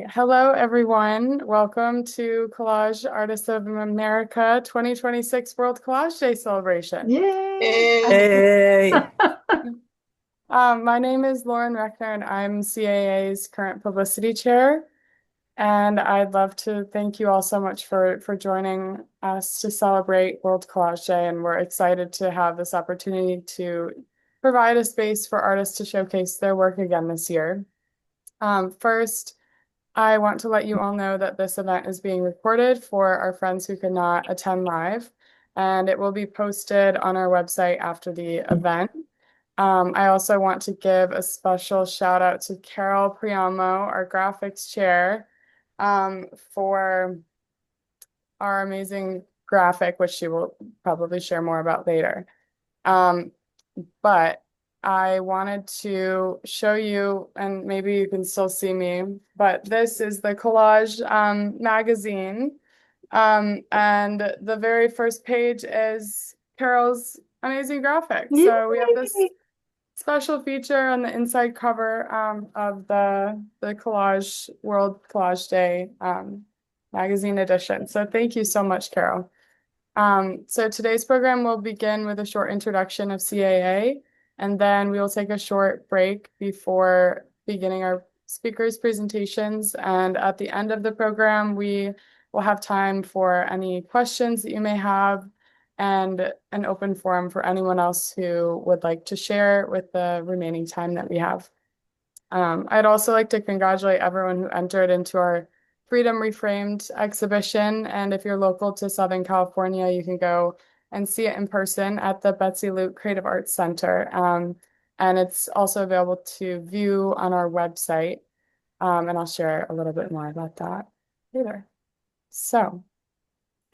Hello, everyone. Welcome to Collage Artists of America 2026 World Collage Day celebration. Yay! Hey, My name is Lauren Reckner, and I'm CAA's current publicity chair. And I'd love to thank you all so much for joining us to celebrate World Collage Day. And we're excited to have this opportunity to provide a space for artists to showcase their work again this year. First, I want to let you all know that this event is being recorded for our friends who could not attend live, and it will be posted on our website after the event. I also want to give a special shout out to Carol Priamo, our graphics chair, for our amazing graphic, which she will probably share more about later. Um, but I wanted to show you, and maybe you can still see me, but this is the Collage magazine. And the very first page is Carol's amazing graphics. So we have this Yay! special feature on the inside cover of the Collage World Collage Day magazine edition. So thank you so much, Carol. So today's program will begin with a short introduction of CAA, and then we will take a short break before beginning our speakers' presentations. And at the end of the program, we will have time for any questions that you may have and an open forum for anyone else who would like to share with the remaining time that we have. I'd also like to congratulate everyone who entered into our Freedom Reframed exhibition. And if you're local to Southern California, you can go and see it in person at the Betsy Luke Creative Arts Center. And it's also available to view on our website. And I'll share a little bit more about that later. So,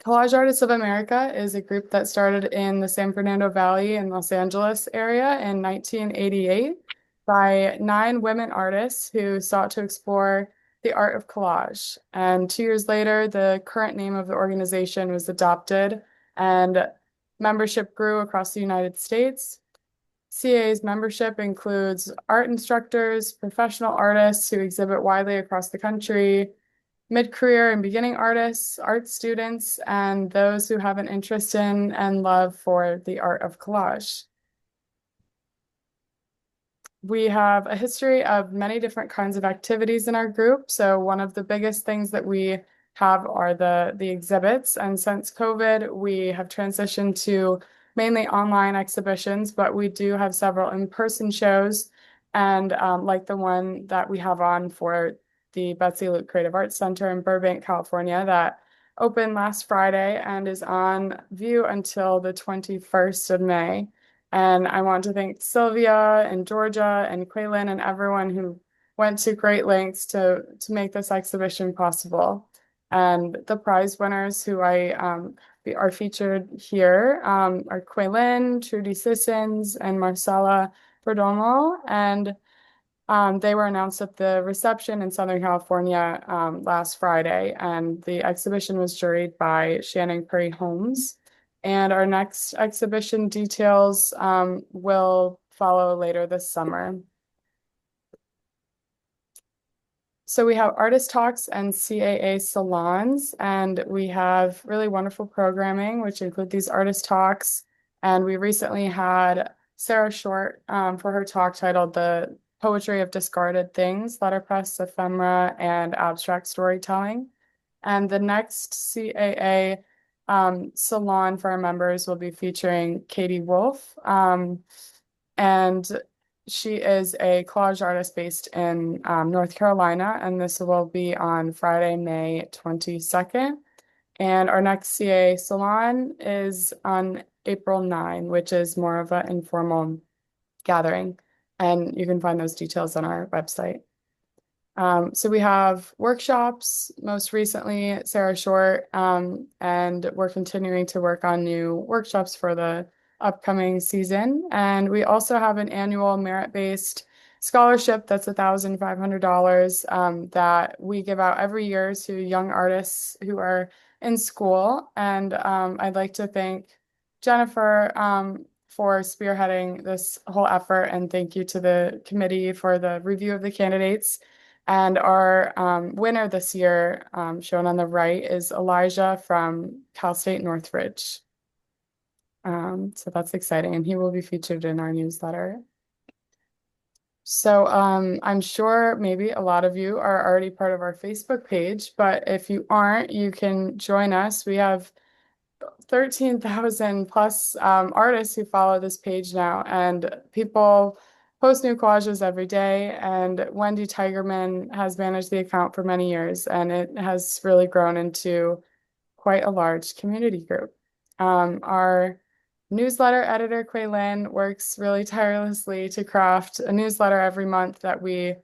Collage Artists of America is a group that started in the San Fernando Valley in Los Angeles area in 1988 by 9 women artists who sought to explore the art of collage. And 2 years later, the current name of the organization was adopted and membership grew across the United States. CA's membership includes art instructors, professional artists who exhibit widely across the country, mid-career and beginning artists, art students, and those who have an interest in and love for the art of collage. We have a history of many different kinds of activities in our group. So one of the biggest things that we have are the exhibits. And since COVID, we have transitioned to mainly online exhibitions, but we do have several in-person shows. And like the one that we have on for the Betsy Luke Creative Arts Center in Burbank, California, that opened last Friday and is on view until the 21st of May. And I want to thank Sylvia and Georgia and Quaylin and everyone who went to great lengths to make this exhibition possible. And the prize winners who are featured here are Quaylin, Trudy Sissons, and Marcella Perdomo. And they were announced at the reception in Southern California last Friday. And the exhibition was juried by Shannon Curry Holmes. And our next exhibition details will follow later this summer. So we have artist talks and CAA salons, and we have really wonderful programming, which include these artist talks. And we recently had Sarah Short for her talk titled The Poetry of Discarded Things, Letterpress, Ephemera, and Abstract Storytelling. And the next CAA salon for our members will be featuring Katie Wolf. And she is a collage artist based in North Carolina, and this will be on Friday, May 22nd. And our next CAA salon is on April 9, which is more of an informal gathering. And you can find those details on our website. So we have workshops, most recently Sarah Short, and we're continuing to work on new workshops for the upcoming season. And we also have an annual merit-based scholarship that's $1,500 that we give out every year to young artists who are in school. And I'd like to thank Jennifer for spearheading this whole effort, and thank you to the committee for the review of the candidates. And our winner this year, shown on the right, is Elijah from Cal State Northridge. So that's exciting, and he will be featured in our newsletter. So I'm sure maybe a lot of you are already part of our Facebook page, but if you aren't, you can join us. We have 13,000 plus artists who follow this page now, and people post new collages every day. And Wendy Tigerman has managed the account for many years, and it has really grown into quite a large community group. Our newsletter editor, Quay Lin, works really tirelessly to craft a newsletter every month that we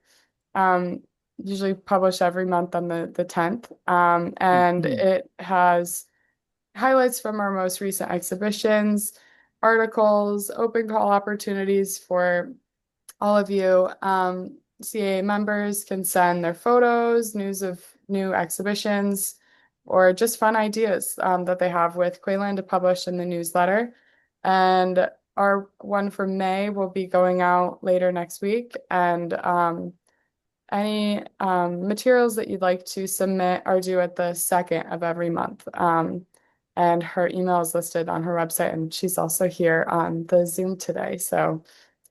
um, usually publish every month on the 10th. And it has highlights from our most recent exhibitions, articles, open call opportunities for all of you. CAA members can send their photos, news of new exhibitions, or just fun ideas that they have with Quayland to publish in the newsletter. And our one for May will be going out later next week. And any materials that you'd like to submit are due at the second of every month. And her email is listed on her website, and she's also here on the Zoom today. So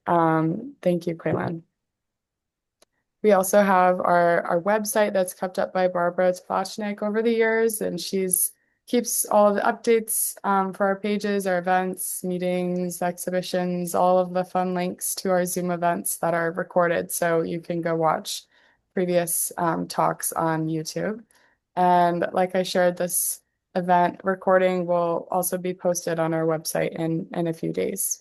thank you, Quayland. We also have our website that's kept up by Barbara Tvachnik over the years, and she's keeps all of the updates for our pages, our events, meetings, exhibitions, all of the fun links to our Zoom events that are recorded, so you can go watch previous talks on YouTube. And like I shared, this event recording will also be posted on our website in a few days.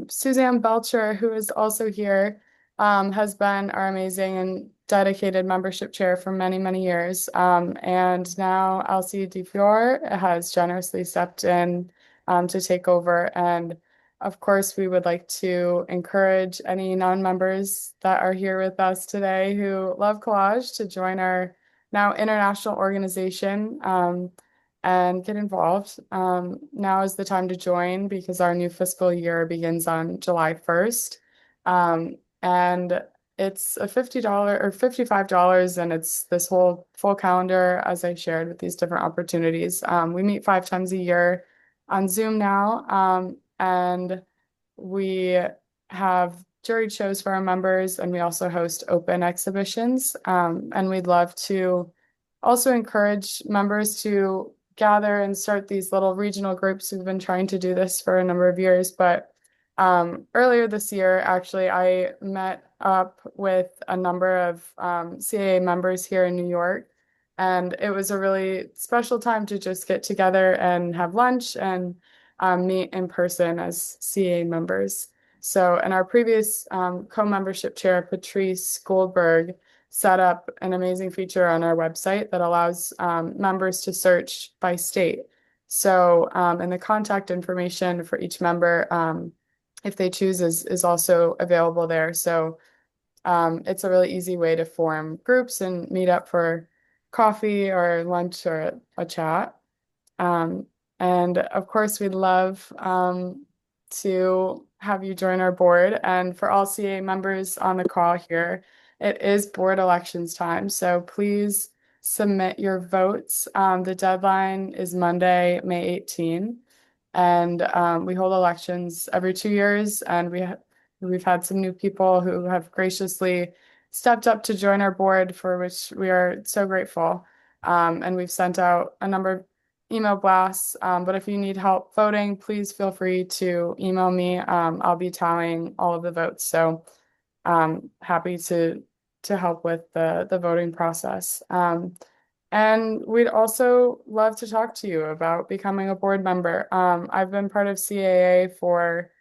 Suzanne Belcher, who is also here, has been our amazing and dedicated membership chair for many, many years. And now Elsie DeFior has generously stepped in to take over. And of course, we would like to encourage any non-members that are here with us today who love collage to join our now international organization. And get involved. Now is the time to join because our new fiscal year begins on July 1st. And it's a $50 or $55, and it's this whole full calendar, as I shared, with these different opportunities. We meet 5 times a year on Zoom now, and we have juried shows for our members, and we also host open exhibitions. And we'd love to also encourage members to gather and start these little regional groups. We've been trying to do this for a number of years, but earlier this year, actually, I met up with a number of CAA members here in New York, and it was a really special time to just get together and have lunch and meet in person as CAA members. So, and our previous co-membership chair, Patrice Goldberg, set up an amazing feature on our website that allows members to search by state. So, and the contact information for each member, if they choose, is also available there. So it's a really easy way to form groups and meet up for coffee or lunch or a chat. And of course, we'd love to have you join our board. And for all CA members on the call here, it is board elections time. So please submit your votes. The deadline is Monday, May 18. And we hold elections every 2 years. And we've had some new people who have graciously stepped up to join our board, for which we are so grateful. And we've sent out a number of email blasts. But if you need help voting, please feel free to email me. I'll be tallying all of the votes. So happy to help with the voting process. And we'd also love to talk to you about becoming a board member. I've been part of CAA for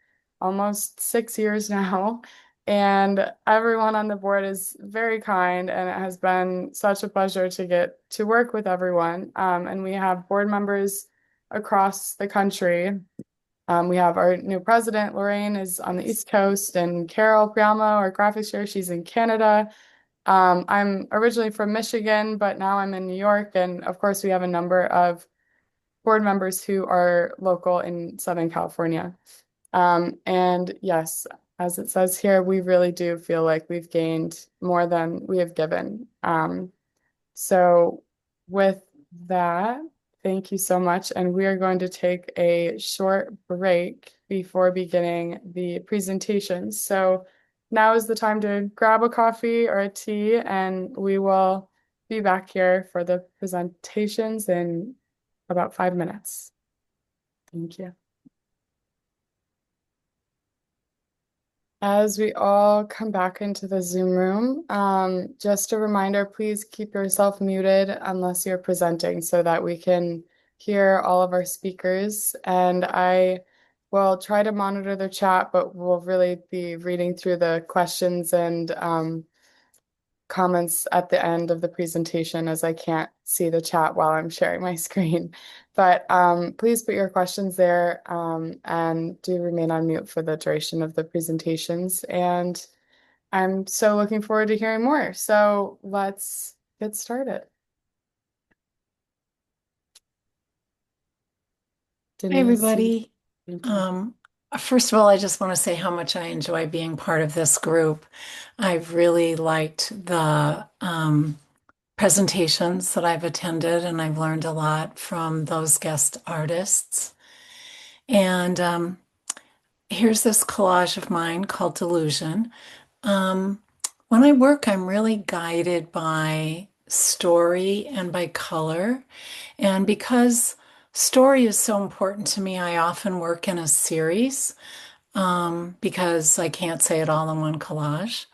almost 6 years now, and everyone on the board is very kind, and it has been such a pleasure to get to work with everyone. And we have board members across the country. We have our new president, Lorraine, is on the East Coast, and Carol Priamo, our graphics chair, she's in Canada. I'm originally from Michigan, but now I'm in New York. And of course, we have a number of board members who are local in Southern California. And yes, as it says here, we really do feel like we've gained more than we have given. So with that, thank you so much. And we are going to take a short break before beginning the presentation. So now is the time to grab a coffee or a tea, and we will be back here for the presentations in about 5 minutes. Thank you. As we all come back into the Zoom room, just a reminder, please keep yourself muted unless you're presenting so that we can hear all of our speakers. And I will try to monitor the chat, but we'll really be reading through the questions and comments at the end of the presentation as I can't see the chat while I'm sharing my screen. But please put your questions there and do remain on mute for the duration of the presentations. And I'm so looking forward to hearing more. So let's get started. Hi, Denise. everybody. Thank you. First of all, I just want to say how much I enjoy being part of this group. I've really liked the presentations that I've attended, and I've learned a lot from those guest artists. And here's this collage of mine called Delusion. Um, when I work, I'm really guided by story and by color. And because story is so important to me, I often work in a series because I can't say it all in one collage.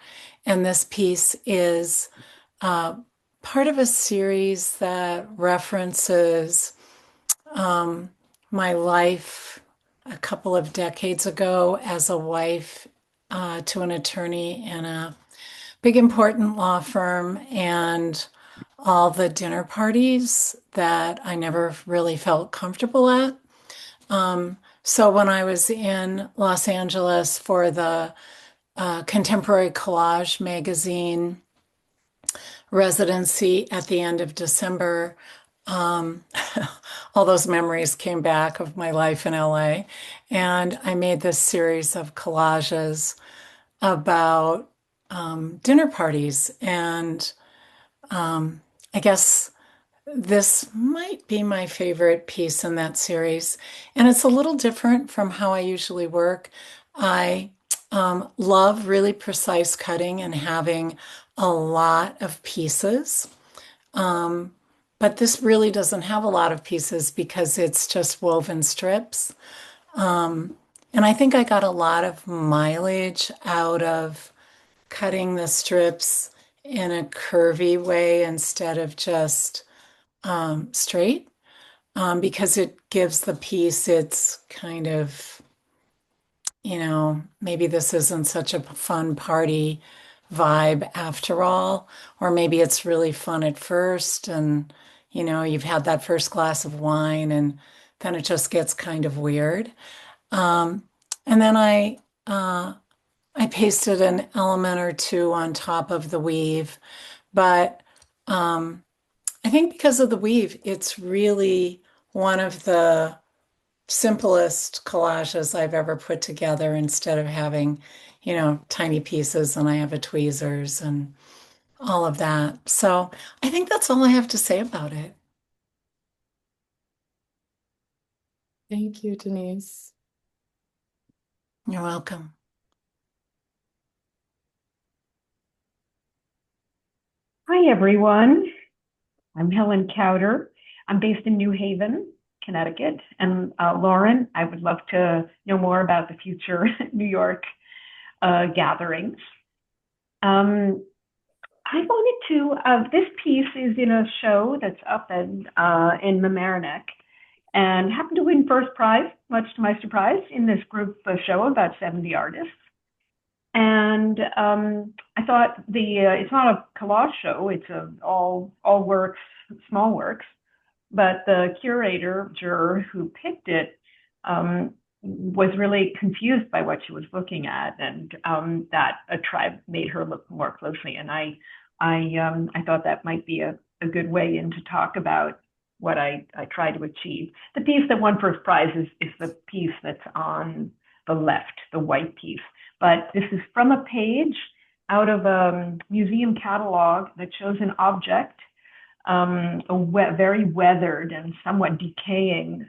And this piece is uh, part of a series that references um, my life a couple of decades ago as a wife to an attorney in a big important law firm and all the dinner parties that I never really felt comfortable at. So when I was in Los Angeles for the Contemporary Collage magazine residency at the end of December, um, all those memories came back of my life in LA. And I made this series of collages about dinner parties. And I guess this might be my favorite piece in that series. And it's a little different from how I usually work. I love really precise cutting and having a lot of pieces. But this really doesn't have a lot of pieces because it's just woven strips. And I think I got a lot of mileage out of cutting the strips in a curvy way instead of just straight, because it gives the piece its kind of, maybe this isn't such a fun party vibe after all, or maybe it's really fun at first and, you've had that first glass of wine and then it just gets kind of weird. Um, and then I pasted an element or two on top of the weave, but I think because of the weave, it's really one of the simplest collages I've ever put together instead of having, tiny pieces and I have a tweezers and all of that. So I think that's all I have to say about it. Thank you, Denise. You're welcome. Hi, everyone. I'm Helen Cowder. I'm based in New Haven, Connecticut. And Lauren, I would love to know more about the future New York gatherings. I wanted to, this piece is in a show that's up in Mamaroneck and happened to win first prize, much to my surprise, in this group show of about 70 artists. And I thought it's not a collage show; it's all works, small works. But the curator juror who picked it was really confused by what she was looking at, and that a tribe made her look more closely. And I thought that might be a good way in to talk about what I try to achieve. The piece that won first prize is the piece that's on the left, the white piece. But this is from a page out of a museum catalog that shows an object, very weathered and somewhat decaying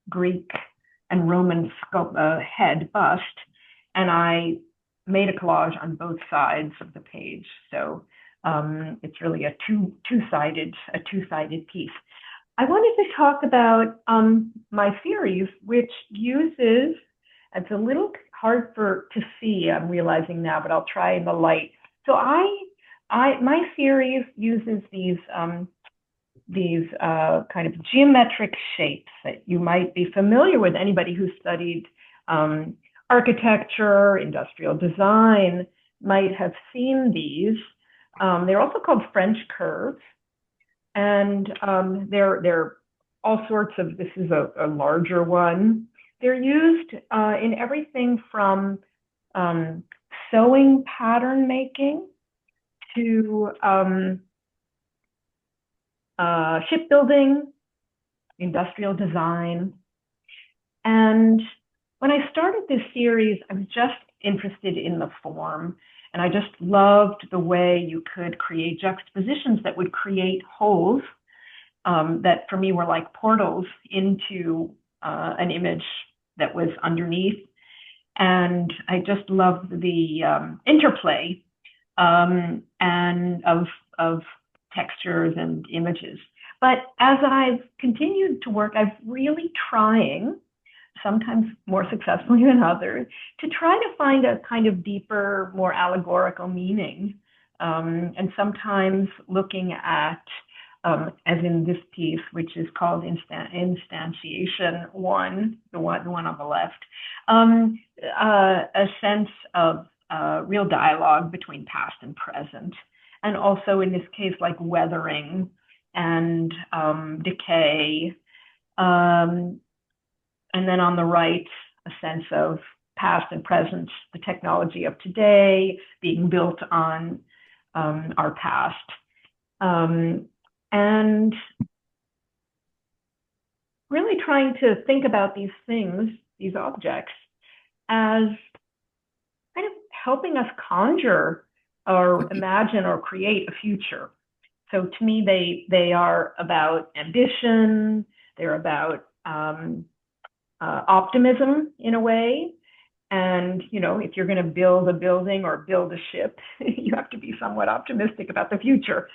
Greek and Roman head bust. And I made a collage on both sides of the page. So it's really a two-sided piece. I wanted to talk about my series, which uses, it's a little hard to see, I'm realizing now, but I'll try in the light. So my series uses these kind of geometric shapes that you might be familiar with. Anybody who studied architecture, industrial design might have seen these. They're also called French curves. And they're all sorts of, this is a larger one. They're used in everything from sewing pattern making to shipbuilding, industrial design. And when I started this series, I was just interested in the form. And I just loved the way you could create juxtapositions that would create holes that for me were like portals into an image that was underneath. And I just loved the interplay and of textures and images. But as I've continued to work, I've really trying, sometimes more successfully than others, to try to find a kind of deeper, more allegorical meaning. And sometimes looking at, as in this piece, which is called Instantiation 1, the one on the left, a sense of real dialogue between past and present. And also in this case, like weathering and decay. And then on the right, a sense of past and present, the technology of today being built on our past. And really trying to think about these things, these objects, as kind of helping us conjure or imagine or create a future. So to me, they are about ambition, they're about optimism in a way. And, you know, if you're going to build a building or build a ship, you have to be somewhat optimistic about the future.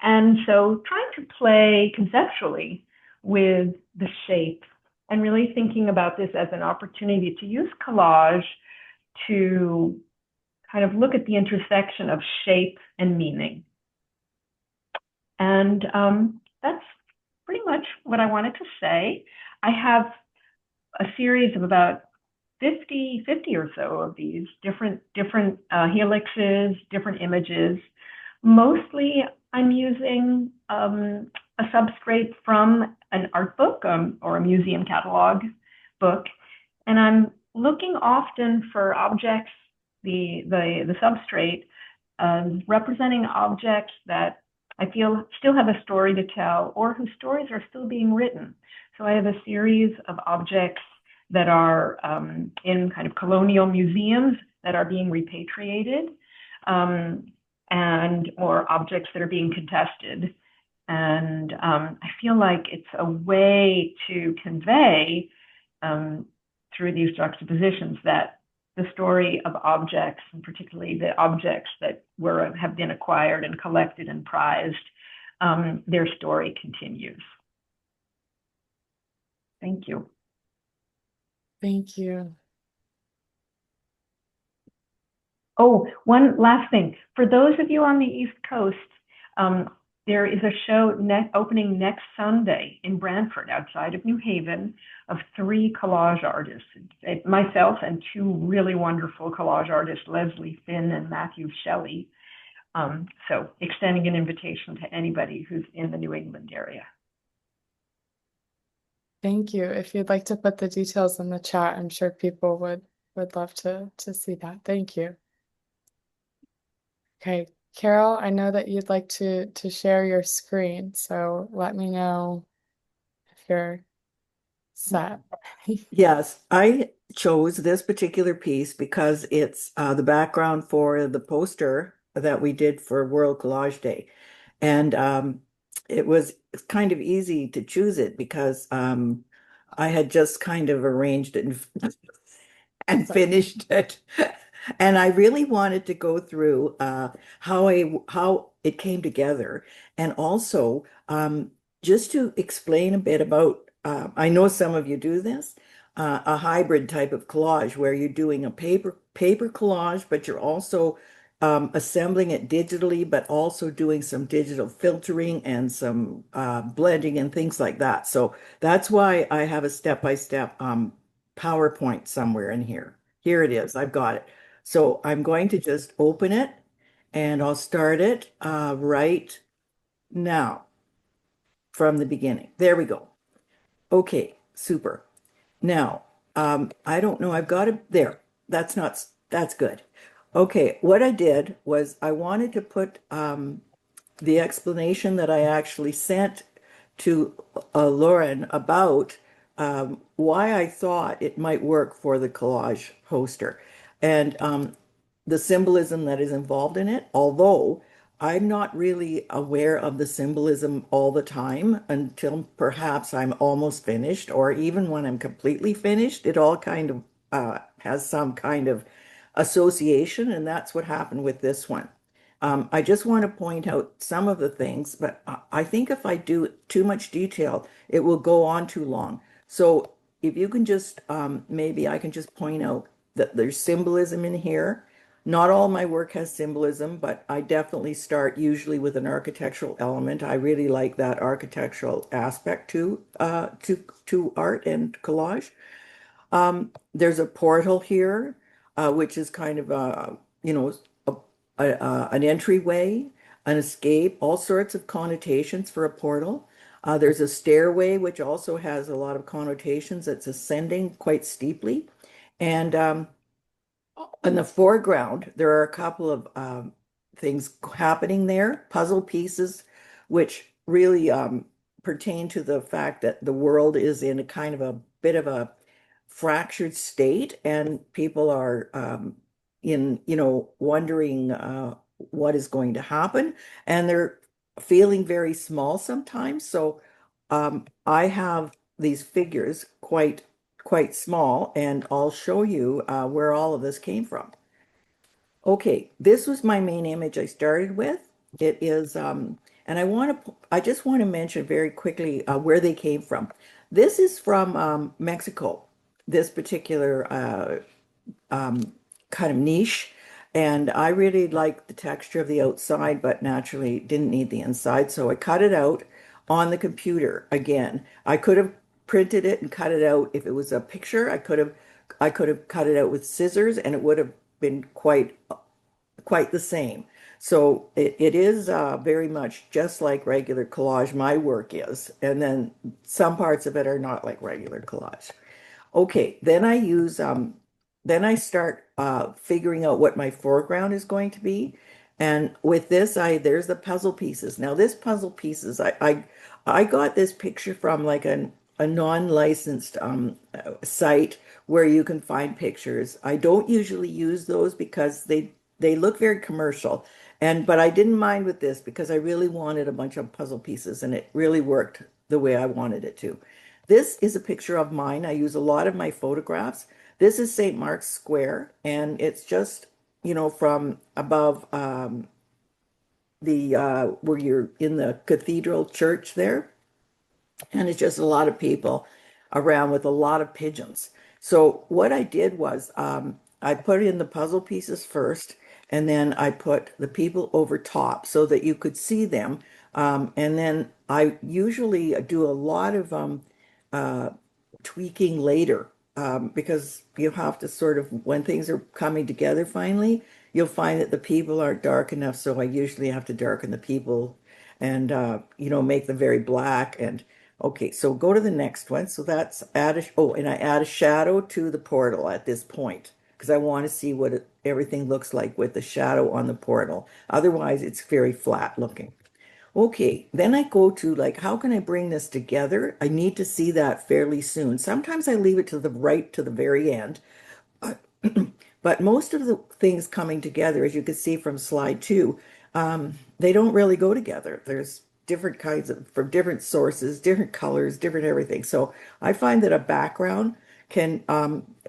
And so trying to play conceptually with the shape and really thinking about this as an opportunity to use collage to kind of look at the intersection of shape and meaning. And that's pretty much what I wanted to say. I have a series of about 50 or so of these different helixes, different images. Mostly I'm using a substrate from an art book or a museum catalog book. And I'm looking often for objects, the substrate, representing objects that I feel still have a story to tell or whose stories are still being written. So I have a series of objects that are in kind of colonial museums that are being repatriated, and or objects that are being contested. And I feel like it's a way to convey through these juxtapositions that the story of objects, and particularly the objects that have been acquired and collected and prized, their story continues. Thank you. Thank you. Oh, one last thing. For those of you on the East Coast, there is a show opening next Sunday in Brantford, outside of New Haven, of 3 collage artists, myself and 2 really wonderful collage artists, Leslie Finn and Matthew Shelley. So extending an invitation to anybody who's in the New England area. Thank you. If you'd like to put the details in the chat, I'm sure people would love to see that. Thank you. Okay, Carol, I know that you'd like to share your screen, so let me know if you're set. Yes, I chose this particular piece because it's the background for the poster that we did for World Collage Day. And it was kind of easy to choose it because I had just kind of arranged it and finished it. And I really wanted to go through how it came together, and also just to explain a bit about. I know some of you do this, a hybrid type of collage where you're doing a paper collage, but you're also assembling it digitally, but also doing some digital filtering and some blending and things like that. So that's why I have a step-by-step PowerPoint somewhere in here. Here it is. I've got it. So I'm going to just open it and I'll start it right now from the beginning. There we go. Okay, super. Now, I don't know. I've got it there. That's good. Okay, what I did was I wanted to put the explanation that I actually sent to Lauren about why I thought it might work for the collage poster and the symbolism that is involved in it, although I'm not really aware of the symbolism all the time until perhaps I'm almost finished, or even when I'm completely finished, it all kind of has some kind of association, and that's what happened with this one. I just want to point out some of the things, but I think if I do too much detail, it will go on too long. So if you can just, maybe I can just point out that there's symbolism in here. Not all my work has symbolism, but I definitely start usually with an architectural element. I really like that architectural aspect to art and collage. There's a portal here, which is kind of an entryway, an escape, all sorts of connotations for a portal. There's a stairway, which also has a lot of connotations. It's ascending quite steeply. And in the foreground, there are a couple of things happening there, puzzle pieces, which really pertain to the fact that the world is in a kind of a bit of a fractured state, and people are wondering what is going to happen, and they're feeling very small sometimes. So I have these figures quite small, and I'll show you where all of this came from. Okay, this was my main image I started with. It is, and I just want to mention very quickly where they came from. This is from Mexico, this particular kind of niche. And I really liked the texture of the outside, but naturally didn't need the inside. So I cut it out on the computer again. I could have printed it and cut it out if it was a picture. I could have cut it out with scissors and it would have been quite the same. So it is very much just like regular collage, my work is. And then some parts of it are not like regular collage. Okay, then I start figuring out what my foreground is going to be. And with this, there's the puzzle pieces. Now this puzzle pieces, I got this picture from like a non-licensed site where you can find pictures. I don't usually use those because they look very commercial. But I didn't mind with this because I really wanted a bunch of puzzle pieces and it really worked the way I wanted it to. This is a picture of mine. I use a lot of my photographs. This is St. Mark's Square, and it's just, from above the where you're in the cathedral church there. And it's just a lot of people around with a lot of pigeons. So what I did was I put in the puzzle pieces first, and then I put the people over top so that you could see them. And then I usually do a lot of uh, tweaking later because you have to sort of, when things are coming together finally, you'll find that the people aren't dark enough. So I usually have to darken the people and, make them very black. And okay, so go to the next one. So that's and I add a shadow to the portal at this point because I want to see what everything looks like with the shadow on the portal. Otherwise, it's very flat looking. Okay, then I go to like, how can I bring this together? I need to see that fairly soon. Sometimes I leave it to the right to the very end. Uh, But most of the things coming together, as you can see from slide two, they don't really go together. There's different kinds of, from different sources, different colors, different everything. So I find that a background can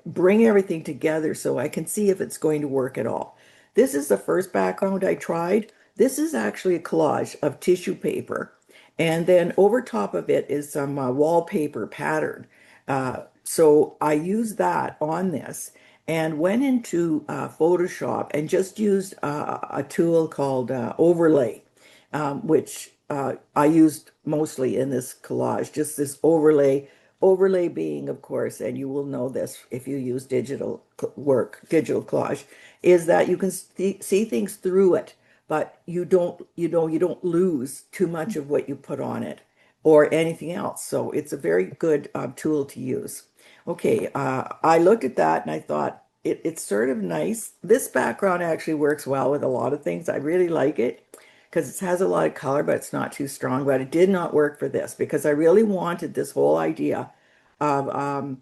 bring everything together so I can see if it's going to work at all. This is the first background I tried. This is actually a collage of tissue paper. And then over top of it is some wallpaper pattern. So I used that on this and went into Photoshop and just used a tool called Overlay, which I used mostly in this collage, just this overlay. Overlay being, of course, and you will know this if you use digital collage, is that you can see things through it, but you don't lose too much of what you put on it or anything else. So it's a very good tool to use. Okay, I looked at that and I thought it's sort of nice. This background actually works well with a lot of things. I really like it because it has a lot of color, but it's not too strong. But it did not work for this because I really wanted this whole idea of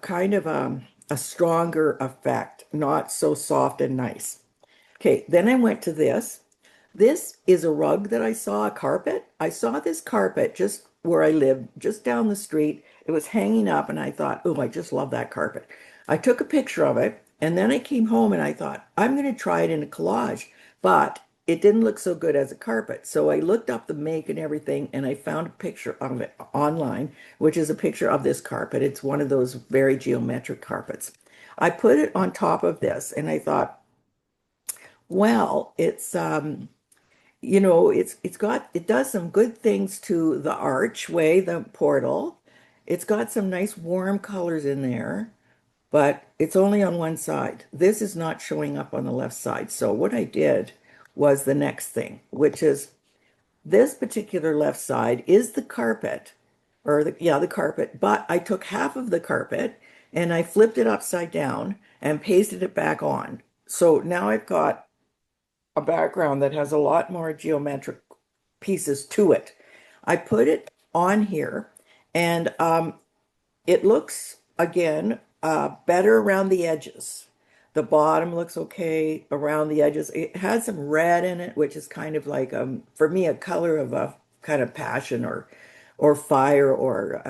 kind of a stronger effect, not so soft and nice. Okay, then I went to this. This is a rug that I saw, a carpet. I saw this carpet just where I lived, just down the street. It was hanging up, and I thought, oh, I just love that carpet. I took a picture of it, and then I came home and I thought, I'm going to try it in a collage, but it didn't look so good as a carpet. So I looked up the make and everything, and I found a picture of it online, which is a picture of this carpet. It's one of those very geometric carpets. I put it on top of this, and I thought, well, it does some good things to the archway, the portal. It's got some nice warm colors in there, but it's only on one side. This is not showing up on the left side. So what I did was the next thing, which is this particular left side is the carpet, the carpet, but I took half of the carpet and I flipped it upside down and pasted it back on. So now I've got a background that has a lot more geometric pieces to it. I put it on here and it looks again better around the edges. The bottom looks okay around the edges. It has some red in it, which is kind of like for me a color of a kind of passion or fire or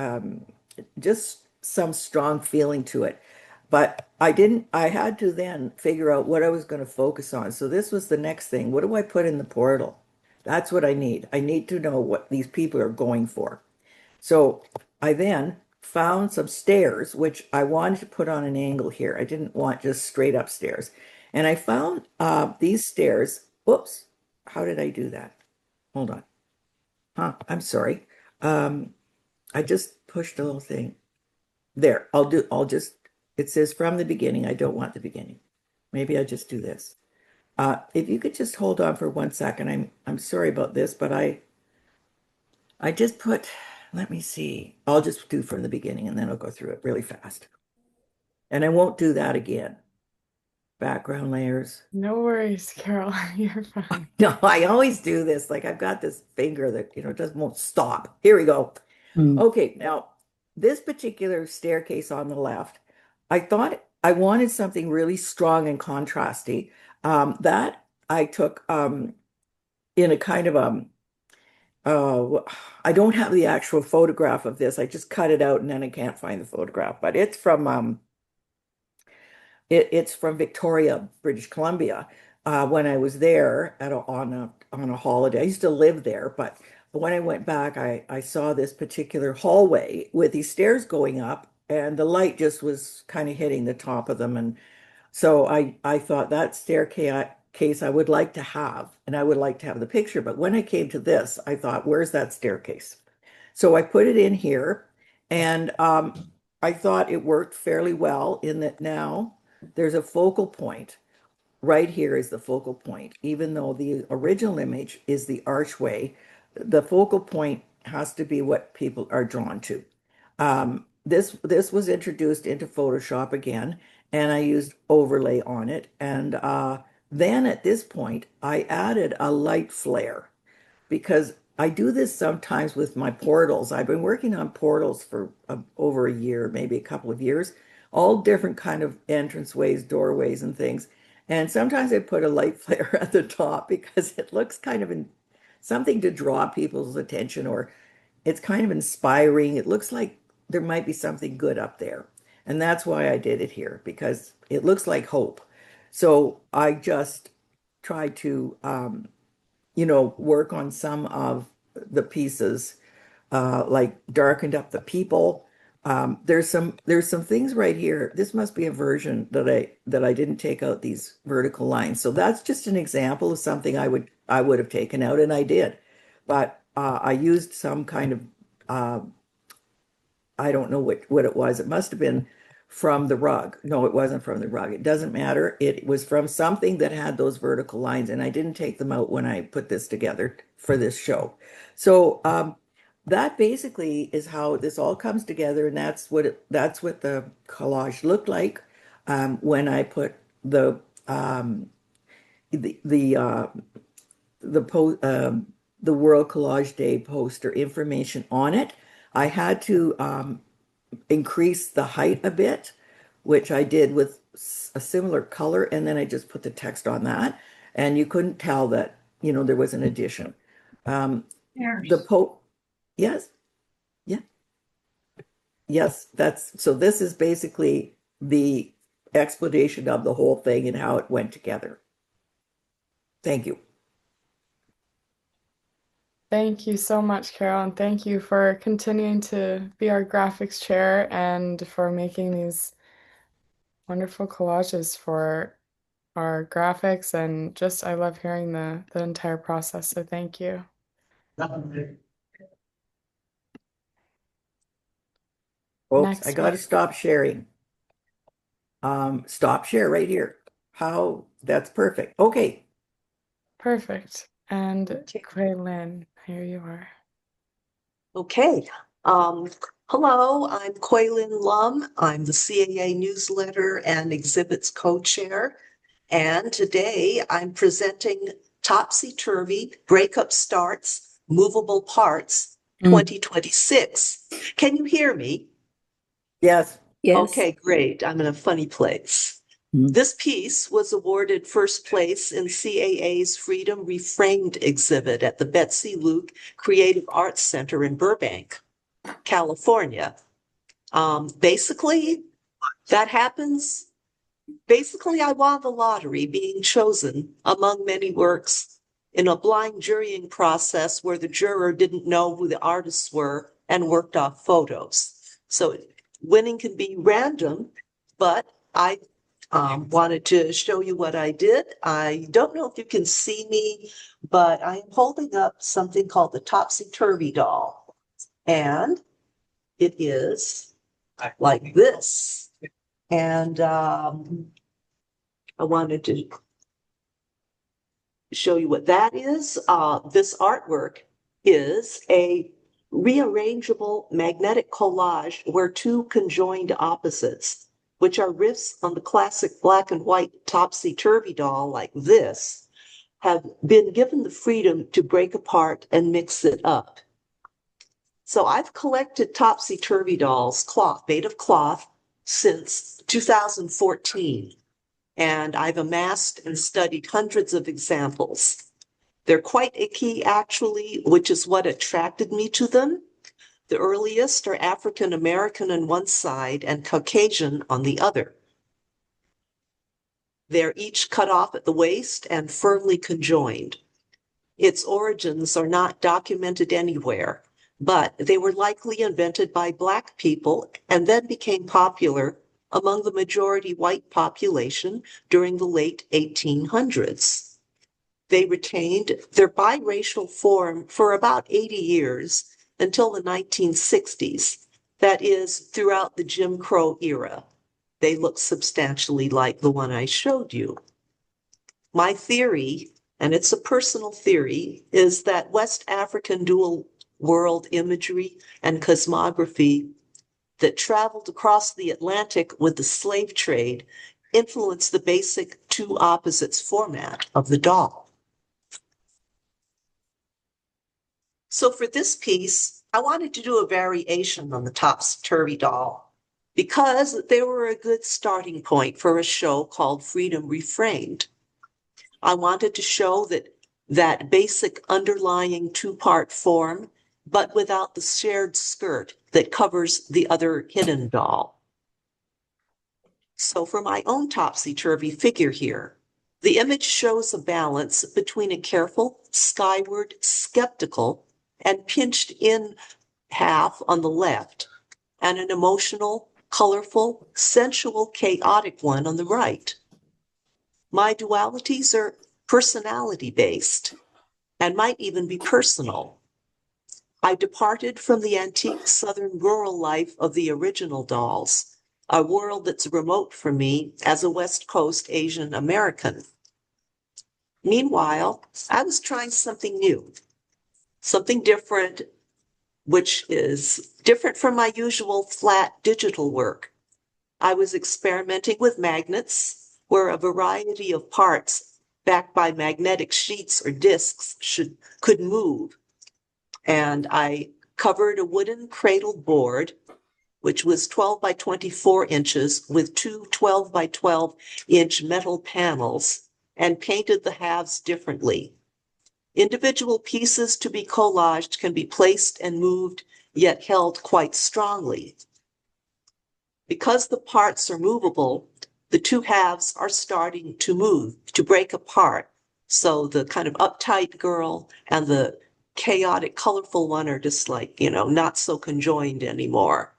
just some strong feeling to it. But I had to then figure out what I was going to focus on. So this was the next thing. What do I put in the portal? That's what I need. I need to know what these people are going for. So I then found some stairs, which I wanted to put on an angle here. I didn't want just straight up stairs. And I found these stairs. Whoops. How did I do that? Hold on. I'm sorry. Um, I just pushed a little thing. There, it says from the beginning. I don't want the beginning. Maybe I just do this. If you could just hold on for 1 second, I'm sorry about this, but I just put, let me see. I'll just do from the beginning and then I'll go through it really fast. And I won't do that again. Background layers. No worries, Carol. You're fine. No, I always do this. Like I've got this finger that, just won't stop. Here we go. Mm. Okay, now this particular staircase on the left, I thought I wanted something really strong and contrasty. That I took in a kind of I don't have the actual photograph of this. I just cut it out and then I can't find the photograph, but it's from Victoria, British Columbia. When I was there on a holiday, I used to live there, but when I went back, I saw this particular hallway with these stairs going up, and the light just was kind of hitting the top of them, and so I thought that staircase case I would like to have, and I would like to have the picture. But when I came to this, I thought, where's that staircase? So I put it in here, and I thought it worked fairly well in that now there's a focal point. Right here is the focal point. Even though the original image is the archway, the focal point has to be what people are drawn to. This was introduced into Photoshop again, and I used overlay on it. And then at this point, I added a light flare. because I do this sometimes with my portals. I've been working on portals for over a year, maybe a couple of years, all different kind of entranceways, doorways, and things. And sometimes I put a light flare at the top because it looks kind of something to draw people's attention, or it's kind of inspiring. It looks like there might be something good up there. And that's why I did it here, because it looks like hope. So I just tried to work on some of the pieces, like darkened up the people. There's some things right here. This must be a version that I didn't take out these vertical lines. So that's just an example of something I would have taken out, and I did. But I used some kind of I don't know what it was. It must have been from the rug. No, it wasn't from the rug. It doesn't matter. It was from something that had those vertical lines, and I didn't take them out when I put this together for this show. So that basically is how this all comes together, and that's what the collage looked like when I put the the uh, the World Collage Day poster information on it. I had to increase the height a bit, which I did with a similar color, and then I just put the text on that, and you couldn't tell that, there was an addition. The po Yes, yeah, yes, so this is basically the explanation of the whole thing and how it went together. Thank you. Thank you so much, Carol, and thank you for continuing to be our graphics chair and for making these wonderful collages for our graphics. And just, I love hearing the entire process, so thank you. Oops, I Next, got to stop sharing. Stop share right here. That's perfect. Okay. perfect. And Quaylin, here you are. Okay. Um, Hello, I'm Quaylin Lum. I'm the CAA newsletter and exhibits co-chair. And today I'm presenting Topsy Turvy Breakup Starts, Movable Parts 2026. Can you hear me? Yes. Okay, great. I'm in a funny place. This piece was awarded first place in CAA's Freedom Reframed exhibit at the Betsy Luke Creative Arts Center in Burbank, California. Basically, that happens. Basically, I won the lottery, being chosen among many works in a blind jurying process where the juror didn't know who the artists were and worked off photos. So winning can be random, but I wanted to show you what I did. I don't know if you can see me, but I am holding up something called the Topsy Turvy doll. And it is like this. And I wanted to show you what that is. This artwork is a rearrangeable magnetic collage where two conjoined opposites, which are riffs on the classic black and white topsy-turvy doll like this, have been given the freedom to break apart and mix it up. So I've collected topsy-turvy dolls, made of cloth, since 2014, and I've amassed and studied hundreds of examples. They're quite icky, actually, which is what attracted me to them. The earliest are African American on one side and Caucasian on the other. They're each cut off at the waist and firmly conjoined. Its origins are not documented anywhere, but they were likely invented by Black people and then became popular among the majority white population during the late 1800s. They retained their biracial form for about 80 years until the 1960s, that is, throughout the Jim Crow era. They look substantially like the one I showed you. My theory, and it's a personal theory, is that West African dual world imagery and cosmography that traveled across the Atlantic with the slave trade influenced the basic two opposites format of the doll. So for this piece, I wanted to do a variation on the Topsy-Turvy doll because they were a good starting point for a show called Freedom Reframed. I wanted to show that basic underlying two-part form, but without the shared skirt that covers the other hidden doll. So for my own topsy-turvy figure here, the image shows a balance between a careful, skyward, skeptical, and pinched in half on the left, and an emotional, colorful, sensual, chaotic one on the right. My dualities are personality-based and might even be personal. I departed from the antique southern rural life of the original dolls, a world that's remote from me as a West Coast Asian American. Meanwhile, I was trying something new, something different, which is different from my usual flat digital work. I was experimenting with magnets, where a variety of parts backed by magnetic sheets or discs could move. And I covered a wooden cradle board, which was 12 by 24 inches with two 12 by 12-inch metal panels, and painted the halves differently. Individual pieces to be collaged can be placed and moved, yet held quite strongly. Because the parts are movable, the two halves are starting to move, to break apart. So the kind of uptight girl and the chaotic, colorful one are just like, not so conjoined anymore.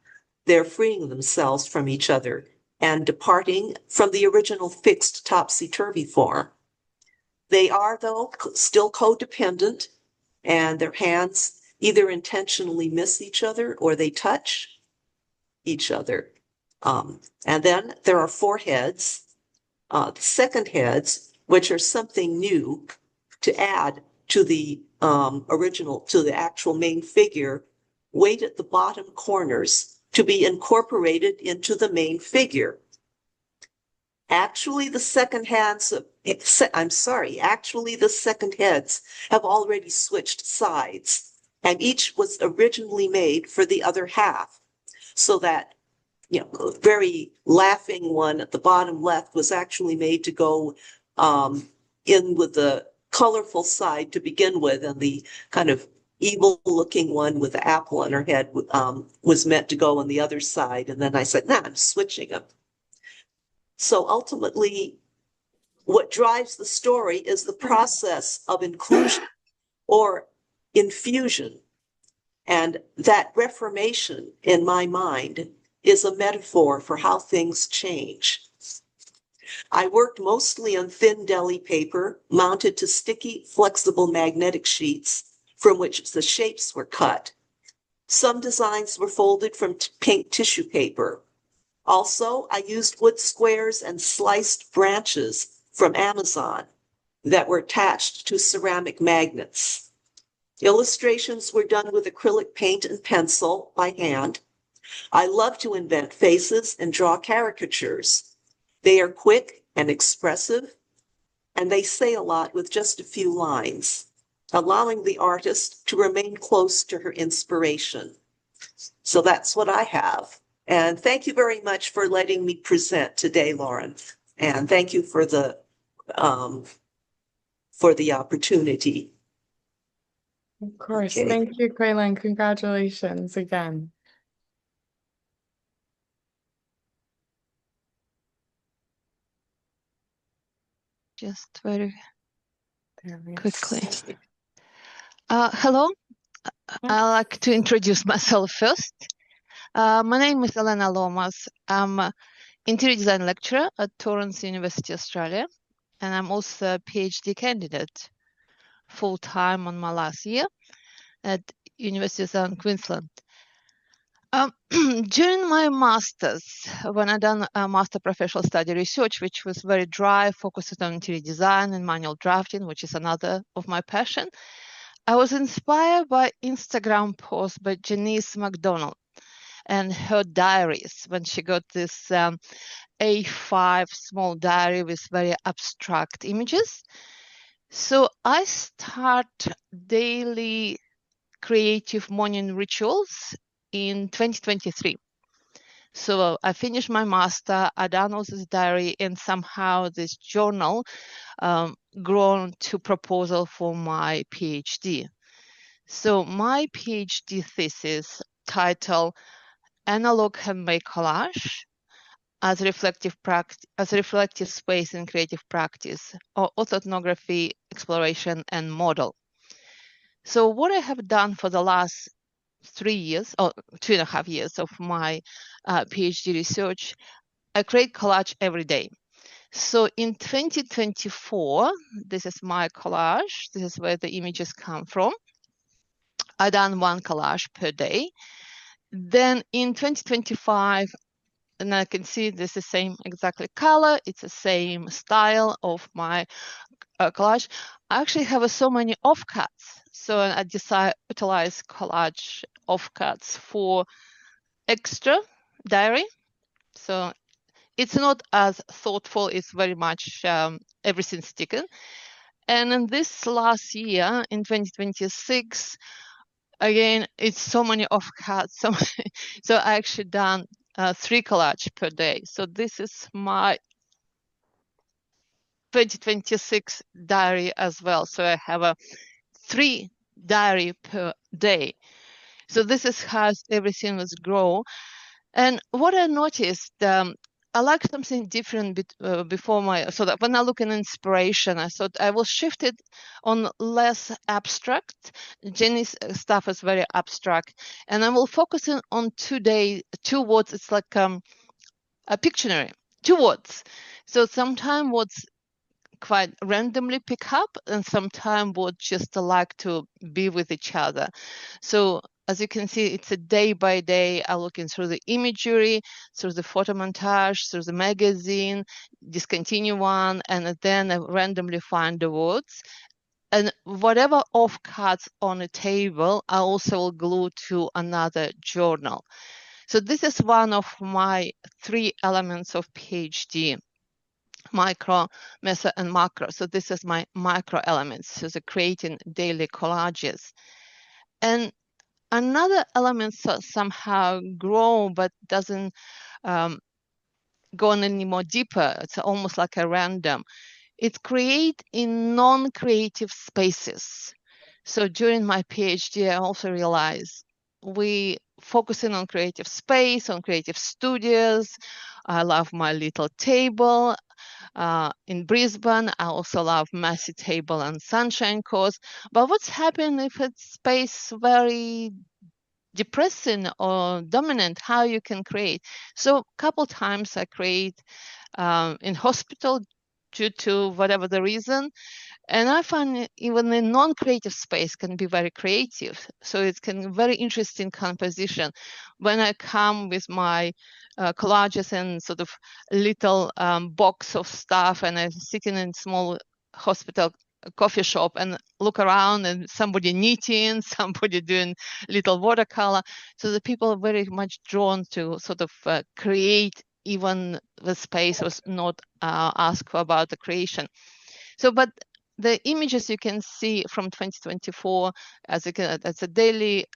They're freeing themselves from each other and departing from the original fixed topsy-turvy form. They are, though, still codependent, and their hands either intentionally miss each other or they touch each other. And then there are four heads, the second heads, which are something new to add to the to the actual main figure, wait at the bottom corners to be incorporated into the main figure. Actually, the second heads have already switched sides, and each was originally made for the other half, so that very laughing one at the bottom left was actually made to go in with the colorful side to begin with, and the kind of evil looking one with the apple on her head was meant to go on the other side. And then I said, nah, I'm switching them. So ultimately, what drives the story is the process of inclusion or infusion. And that reformation, in my mind, is a metaphor for how things change. I worked mostly on thin deli paper mounted to sticky, flexible magnetic sheets from which the shapes were cut. Some designs were folded from pink tissue paper. Also, I used wood squares and sliced branches from Amazon that were attached to ceramic magnets. Illustrations were done with acrylic paint and pencil by hand. I love to invent faces and draw caricatures. They are quick and expressive, and they say a lot with just a few lines, allowing the artist to remain close to her inspiration. So that's what I have. And thank you very much for letting me present today, Lauren. And thank you for the opportunity. Of course. Okay. Thank you, Quaylen. Congratulations again. Just very There we go. quickly. Hello, I'd like to introduce myself first. My name is Elena Lomas. I'm an interior design lecturer at Torrens University, Australia, and I'm also a PhD candidate full-time on my last year at University of Southern Queensland. During my master's, when I done a master professional study research, which was very dry, focused on interior design and manual drafting, which is another of my passion, I was inspired by Instagram post by Janice McDonald and her diaries when she got this A5 small diary with very abstract images. So I start daily creative morning rituals in 2023. So I finished my master, I done all this diary, and somehow this journal grown to proposal for my PhD. So my PhD thesis title Analog Handmade Collage as reflective space in creative practice, or orthoethnography, exploration, and model. So what I have done for the last 3 years, or 2.5 years of my PhD research, I create collage every day. So in 2024, this is my collage. This is where the images come from. I done 1 collage per day. Then in 2025, and I can see this is the same exactly color. It's the same style of my collage. I actually have so many offcuts. So I decided to utilize collage offcuts for extra diary. So it's not as thoughtful. It's very much everything's taken. And in this last year, in 2026, again, it's so many offcuts. So I actually done 3 collage per day. So this is my 2026 diary as well. So I have a 3 diary per day. So this is how everything was grow. And what I noticed, I like something different before so that when I look in inspiration, I thought I will shift it on less abstract. Jenny's stuff is very abstract, and I will focus on 2 words. It's like a Pictionary, 2 words. So sometimes what's quite randomly pick up, and sometimes would just like to be with each other. So as you can see, it's a day by day. I'm looking through the imagery, through the photo montage, through the magazine, discontinue one, and then I randomly find the words. And whatever offcuts on a table, I also will glue to another journal. So this is one of my 3 elements of PhD: micro, meso, and macro. So this is my micro elements, so the creating daily collages. And another element somehow grow but doesn't go on any more deeper. It's almost like a random. It's create in non-creative spaces. So during my PhD, I also realized we focusing on creative space, on creative studios. I love my little table. In Brisbane, I also love messy table and sunshine coast. But what's happening if it's space very depressing or dominant? How you can create? So a couple times I create in hospital due to whatever the reason. And I find even a non-creative space can be very creative. So it can very interesting composition. When I come with my collages and sort of little box of stuff, and I'm sitting in small hospital coffee shop and look around, and somebody knitting, somebody doing little watercolor. So the people are very much drawn to sort of create, even the space was not asked for about the creation. So, but the images you can see from 2024 as a daily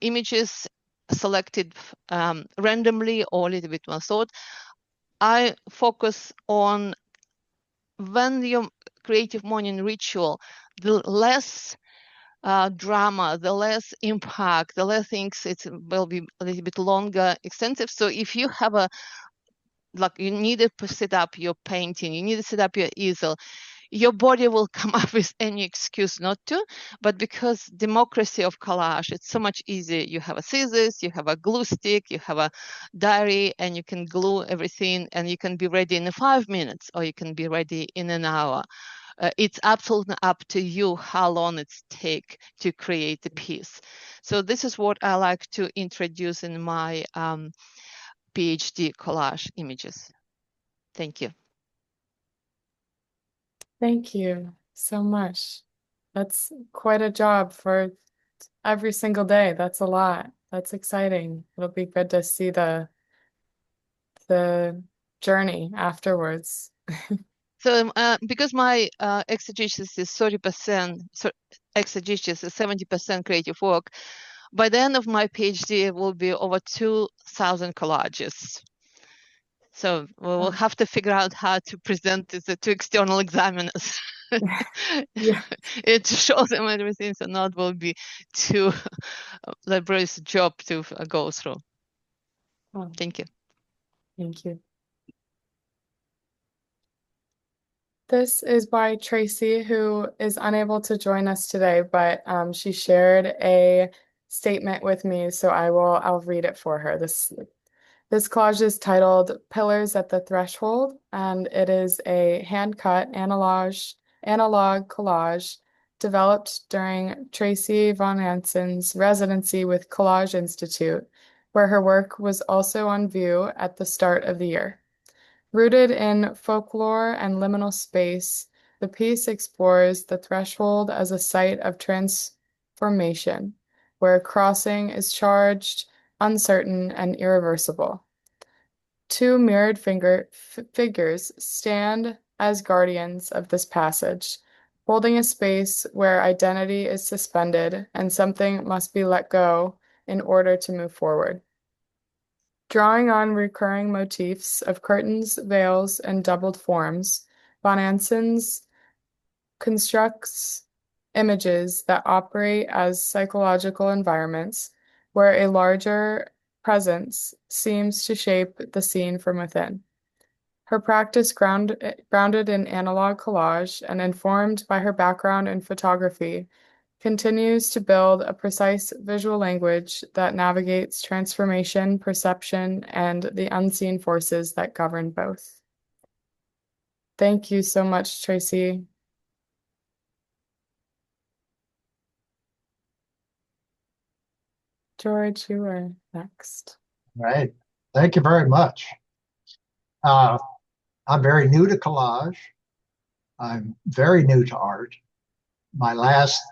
images selected randomly or a little bit more thought. I focus on when your creative morning ritual, the less drama, the less impact, the less things, it will be a little bit longer, extensive. So if you have like you need to set up your painting, you need to set up your easel, your body will come up with any excuse not to, but because democracy of collage, it's so much easier. You have a scissors, you have a glue stick, you have a diary, and you can glue everything, and you can be ready in 5 minutes, or you can be ready in an hour. It's absolutely up to you how long it's take to create the piece. So this is what I like to introduce in my PhD collage images. Thank you. Thank you so much. That's quite a job for every single day. That's a lot. That's exciting. It'll be good to see the journey afterwards. So because my exegesis is 30%, so exegesis is 70% creative work, by the end of my PhD, it will be over 2,000 collages. So we will have to figure out how to present this to external examiners. Yeah. It shows them everything, so not will be too laborious job to go through. Oh, Thank you. thank you. This is by Tracy, who is unable to join us today, but she shared a statement with me, so I'll read it for her. This collage is titled Pillars at the Threshold, and it is a hand-cut analog collage developed during Tracy Von Ansen's residency with Collage Institute, where her work was also on view at the start of the year. Rooted in folklore and liminal space, the piece explores the threshold as a site of transformation, where crossing is charged, uncertain, and irreversible. Two mirrored figures stand as guardians of this passage, holding a space where identity is suspended and something must be let go in order to move forward. Drawing on recurring motifs of curtains, veils, and doubled forms, Von Ansens constructs images that operate as psychological environments where a larger presence seems to shape the scene from within. Her practice grounded in analog collage and informed by her background in photography continues to build a precise visual language that navigates transformation, perception, and the unseen forces that govern both. Thank you so much, Tracy. George, you are next. Right. Thank you very much. I'm very new to collage. I'm very new to art. My last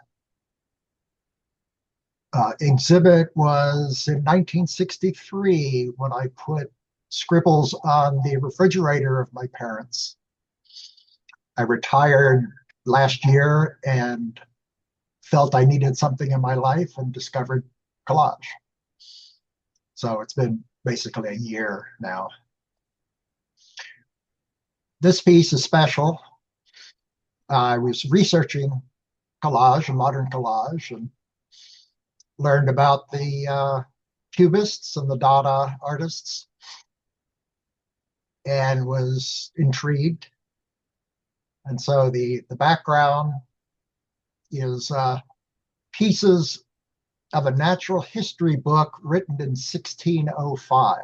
exhibit was in 1963 when I put scribbles on the refrigerator of my parents. I retired last year and felt I needed something in my life and discovered collage. So it's been basically a year now. This piece is special. I was researching collage and modern collage and learned about the Cubists and the Dada artists and was intrigued. And so the background is pieces of a natural history book written in 1605,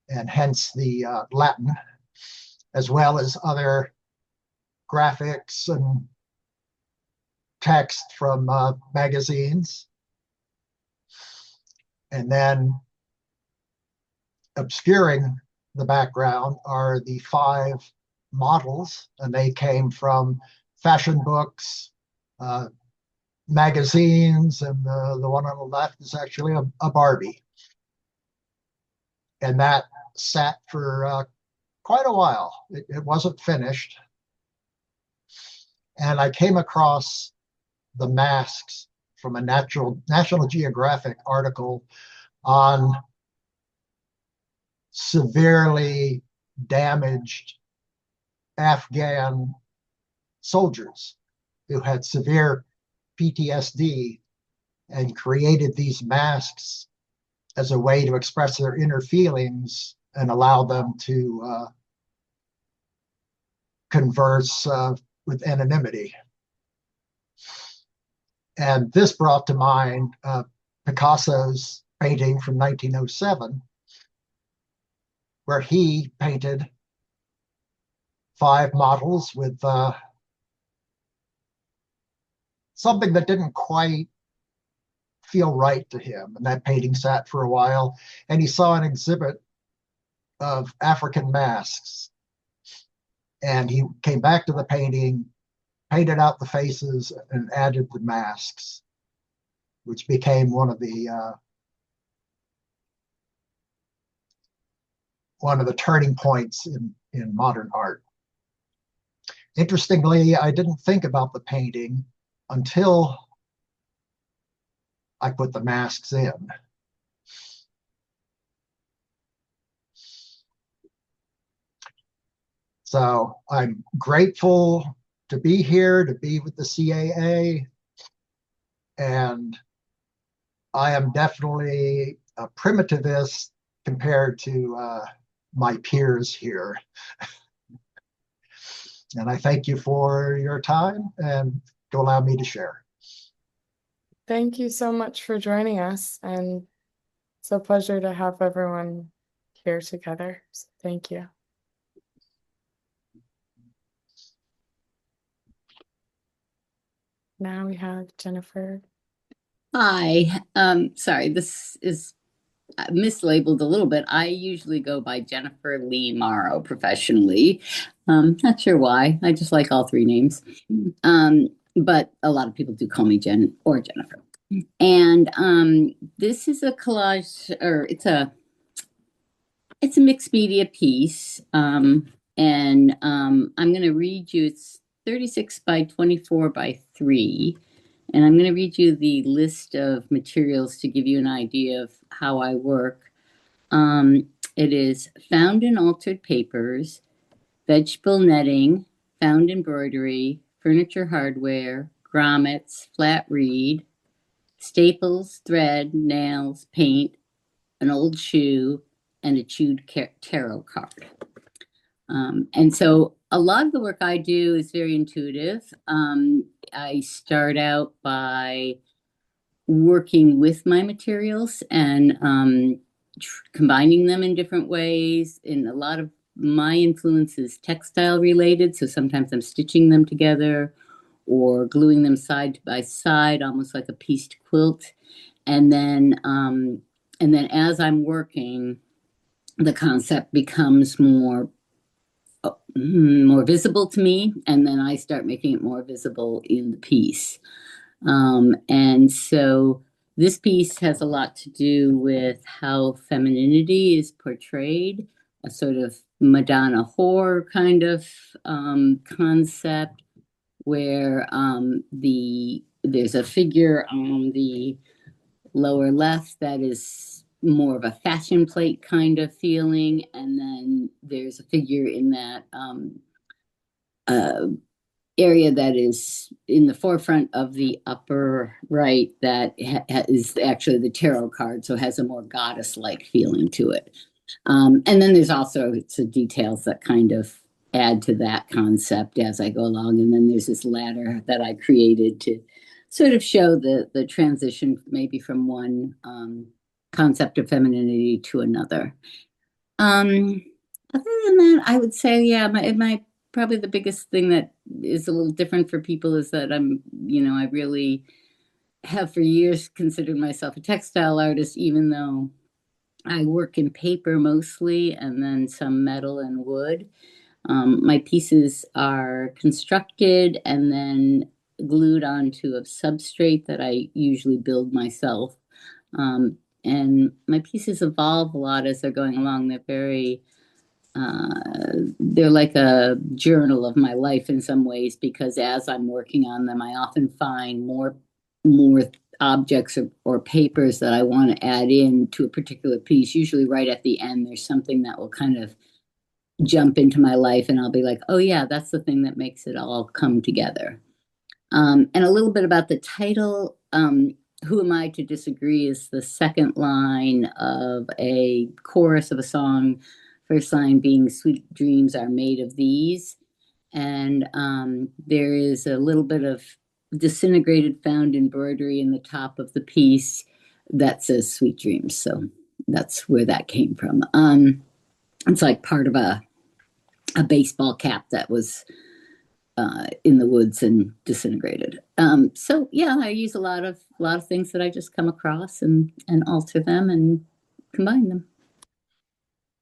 and hence the Latin, as well as other graphics and text from magazines. And then obscuring the background are the 5 models, and they came from fashion books, magazines, and the one on the left is actually a Barbie. And that sat for quite a while. It wasn't finished. And I came across the masks from a National Geographic article on severely damaged Afghan soldiers who had severe PTSD and created these masks as a way to express their inner feelings and allow them to converse with anonymity. And this brought to mind Picasso's painting from 1907, where he painted 5 models with something that didn't quite feel right to him. And that painting sat for a while, and he saw an exhibit of African masks. And he came back to the painting, painted out the faces, and added the masks, which became one of the turning points in modern art. Interestingly, I didn't think about the painting until I put the masks in. So I'm grateful to be here, to be with the CAA, and I am definitely a primitivist compared to my peers here. And I thank you for your time and to allow me to share. Thank you so much for joining us, and it's a pleasure to have everyone here together. So thank you. Now we have Jennifer. Hi. Sorry, this is mislabeled a little bit. I usually go by Jennifer Lee Morrow professionally. Not sure why. I just like all three names. But a lot of people do call me Jen or Jennifer. And this is a collage, or it's a mixed media piece. And I'm going to read you. It's 36 by 24 by 3. And I'm going to read you the list of materials to give you an idea of how I work. It is found and altered papers, vegetable netting, found embroidery, furniture hardware, grommets, flat reed, staples, thread, nails, paint, an old shoe, and a chewed tarot card. And so a lot of the work I do is very intuitive. I start out by working with my materials and combining them in different ways. And a lot of my influence is textile related. So sometimes I'm stitching them together or gluing them side by side, almost like a pieced quilt. And then as I'm working, the concept becomes more visible to me, and then I start making it more visible in the piece. And so this piece has a lot to do with how femininity is portrayed, a sort of Madonna whore kind of concept, where there's a figure on the lower left that is more of a fashion plate kind of feeling, and then there's a figure in that area that is in the forefront of the upper right that is actually the tarot card, so has a more goddess-like feeling to it. And then there's also some details that kind of add to that concept as I go along. And then there's this ladder that I created to sort of show the transition maybe from one concept of femininity to another. Other than that, I would say, yeah, my probably the biggest thing that is a little different for people is that I really have for years considered myself a textile artist, even though I work in paper mostly and then some metal and wood. My pieces are constructed and then glued onto a substrate that I usually build myself. And my pieces evolve a lot as they're going along. They're like a journal of my life in some ways, because as I'm working on them, I often find more objects or papers that I want to add in to a particular piece. Usually right at the end, there's something that will kind of jump into my life, and I'll be like, oh yeah, that's the thing that makes it all come together. And a little bit about the title. Who Am I to Disagree is the second line of a chorus of a song. First line being Sweet Dreams Are Made of These. And there is a little bit of disintegrated found embroidery in the top of the piece that says Sweet Dreams. So that's where that came from. It's like part of a baseball cap that was in the woods and disintegrated. So yeah, I use a lot of things that I just come across and alter them and combine them.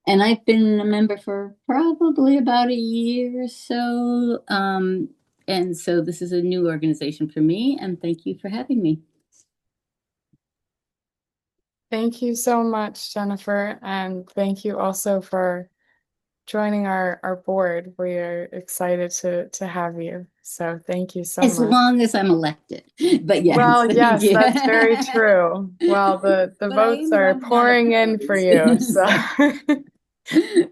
And I've been a member for probably about a year or so. And so this is a new organization for me, and thank you for having me. Thank you so much, Jennifer, and thank you also for joining our board. We are excited to have you. So thank you so As much. long as I'm elected. But yes, Well, thank yes, you. that's very true. Well, the But I votes am are running on pouring in for you. So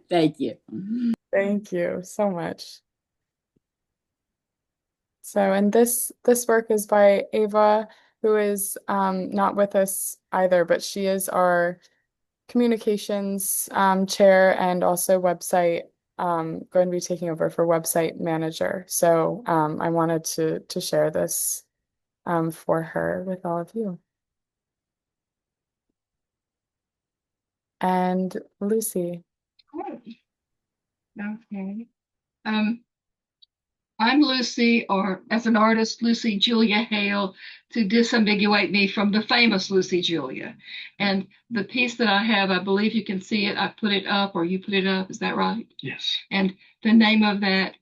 Thank you. thank you so much. So, and this work is by Ava, who is not with us either, but she is our communications chair and also website going to be taking over for website manager. So I wanted to share this for her with all of you. And Lucy. Okay. I'm Lucy, or as an artist, Lucy Julia Hale, to disambiguate me from the famous Lucy Julia. And the piece that I have, I believe you can see it. I put it up, or you put it up. Is that right? Yes. And the name of that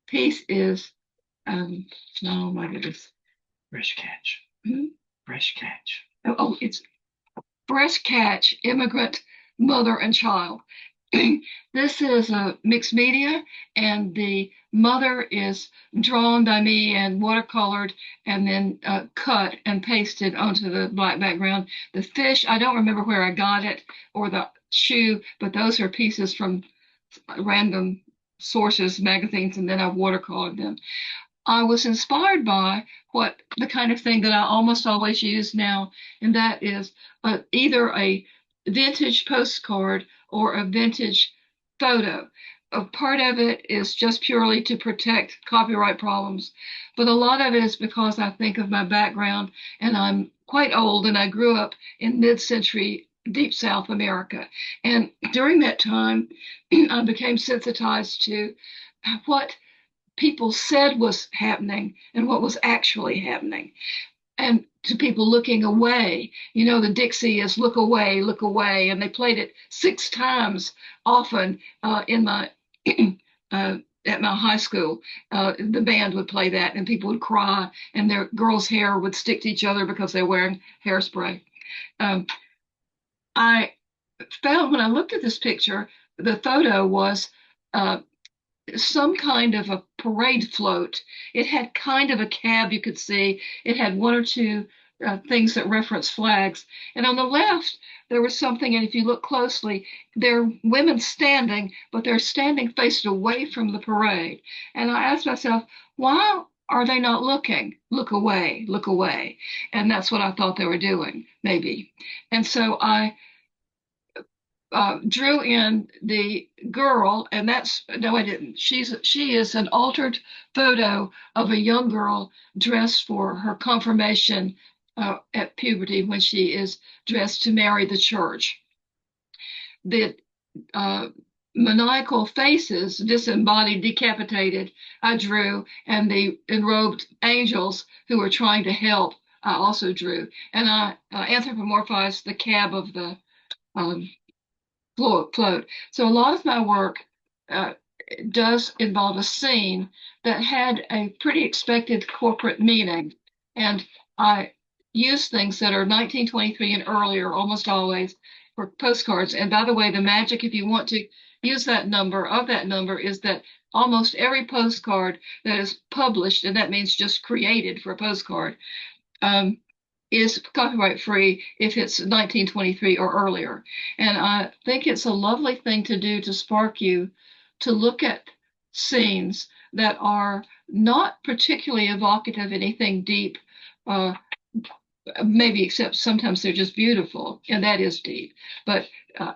piece is, oh my goodness. Breast catch. Hmm? Breast catch. It's Breast Catch, Immigrant Mother and Child. This is a mixed media, and the mother is drawn by me and watercolored and then cut and pasted onto the black background. The fish, I don't remember where I got it, or the shoe, but those are pieces from random sources, magazines, and then I watercolored them. I was inspired by the kind of thing that I almost always use now, and that is either a vintage postcard or a vintage photo. A part of it is just purely to protect copyright problems, but a lot of it is because I think of my background, and I'm quite old, and I grew up in mid-century Deep South America. And during that time, I became sensitized to what people said was happening and what was actually happening. And to people looking away, the Dixie is look away. And they played it 6 times often in my at my high school. The band would play that and people would cry and their girls' hair would stick to each other because they're wearing hairspray. I found when I looked at this picture, the photo was some kind of a parade float. It had kind of a cab you could see. It had 1 or 2 things that reference flags. And on the left, there was something, and if you look closely, there are women standing, but they're standing faced away from the parade. And I asked myself, why are they not looking? Look away, look away. And that's what I thought they were doing, maybe. And so I drew in the girl, and no, I didn't. She is an altered photo of a young girl dressed for her confirmation at puberty, when she is dressed to marry the church. The maniacal faces, disembodied, decapitated, I drew, and the enrobed angels who are trying to help, I also drew. And I anthropomorphized the cab of the float. So a lot of my work does involve a scene that had a pretty expected corporate meaning. And I use things that are 1923 and earlier, almost always, for postcards. And by the way, the magic, if you want to use that number, is that almost every postcard that is published, and that means just created for a postcard, is copyright free if it's 1923 or earlier. And I think it's a lovely thing to do to spark you to look at scenes that are not particularly evocative of anything deep, maybe except sometimes they're just beautiful, and that is deep. But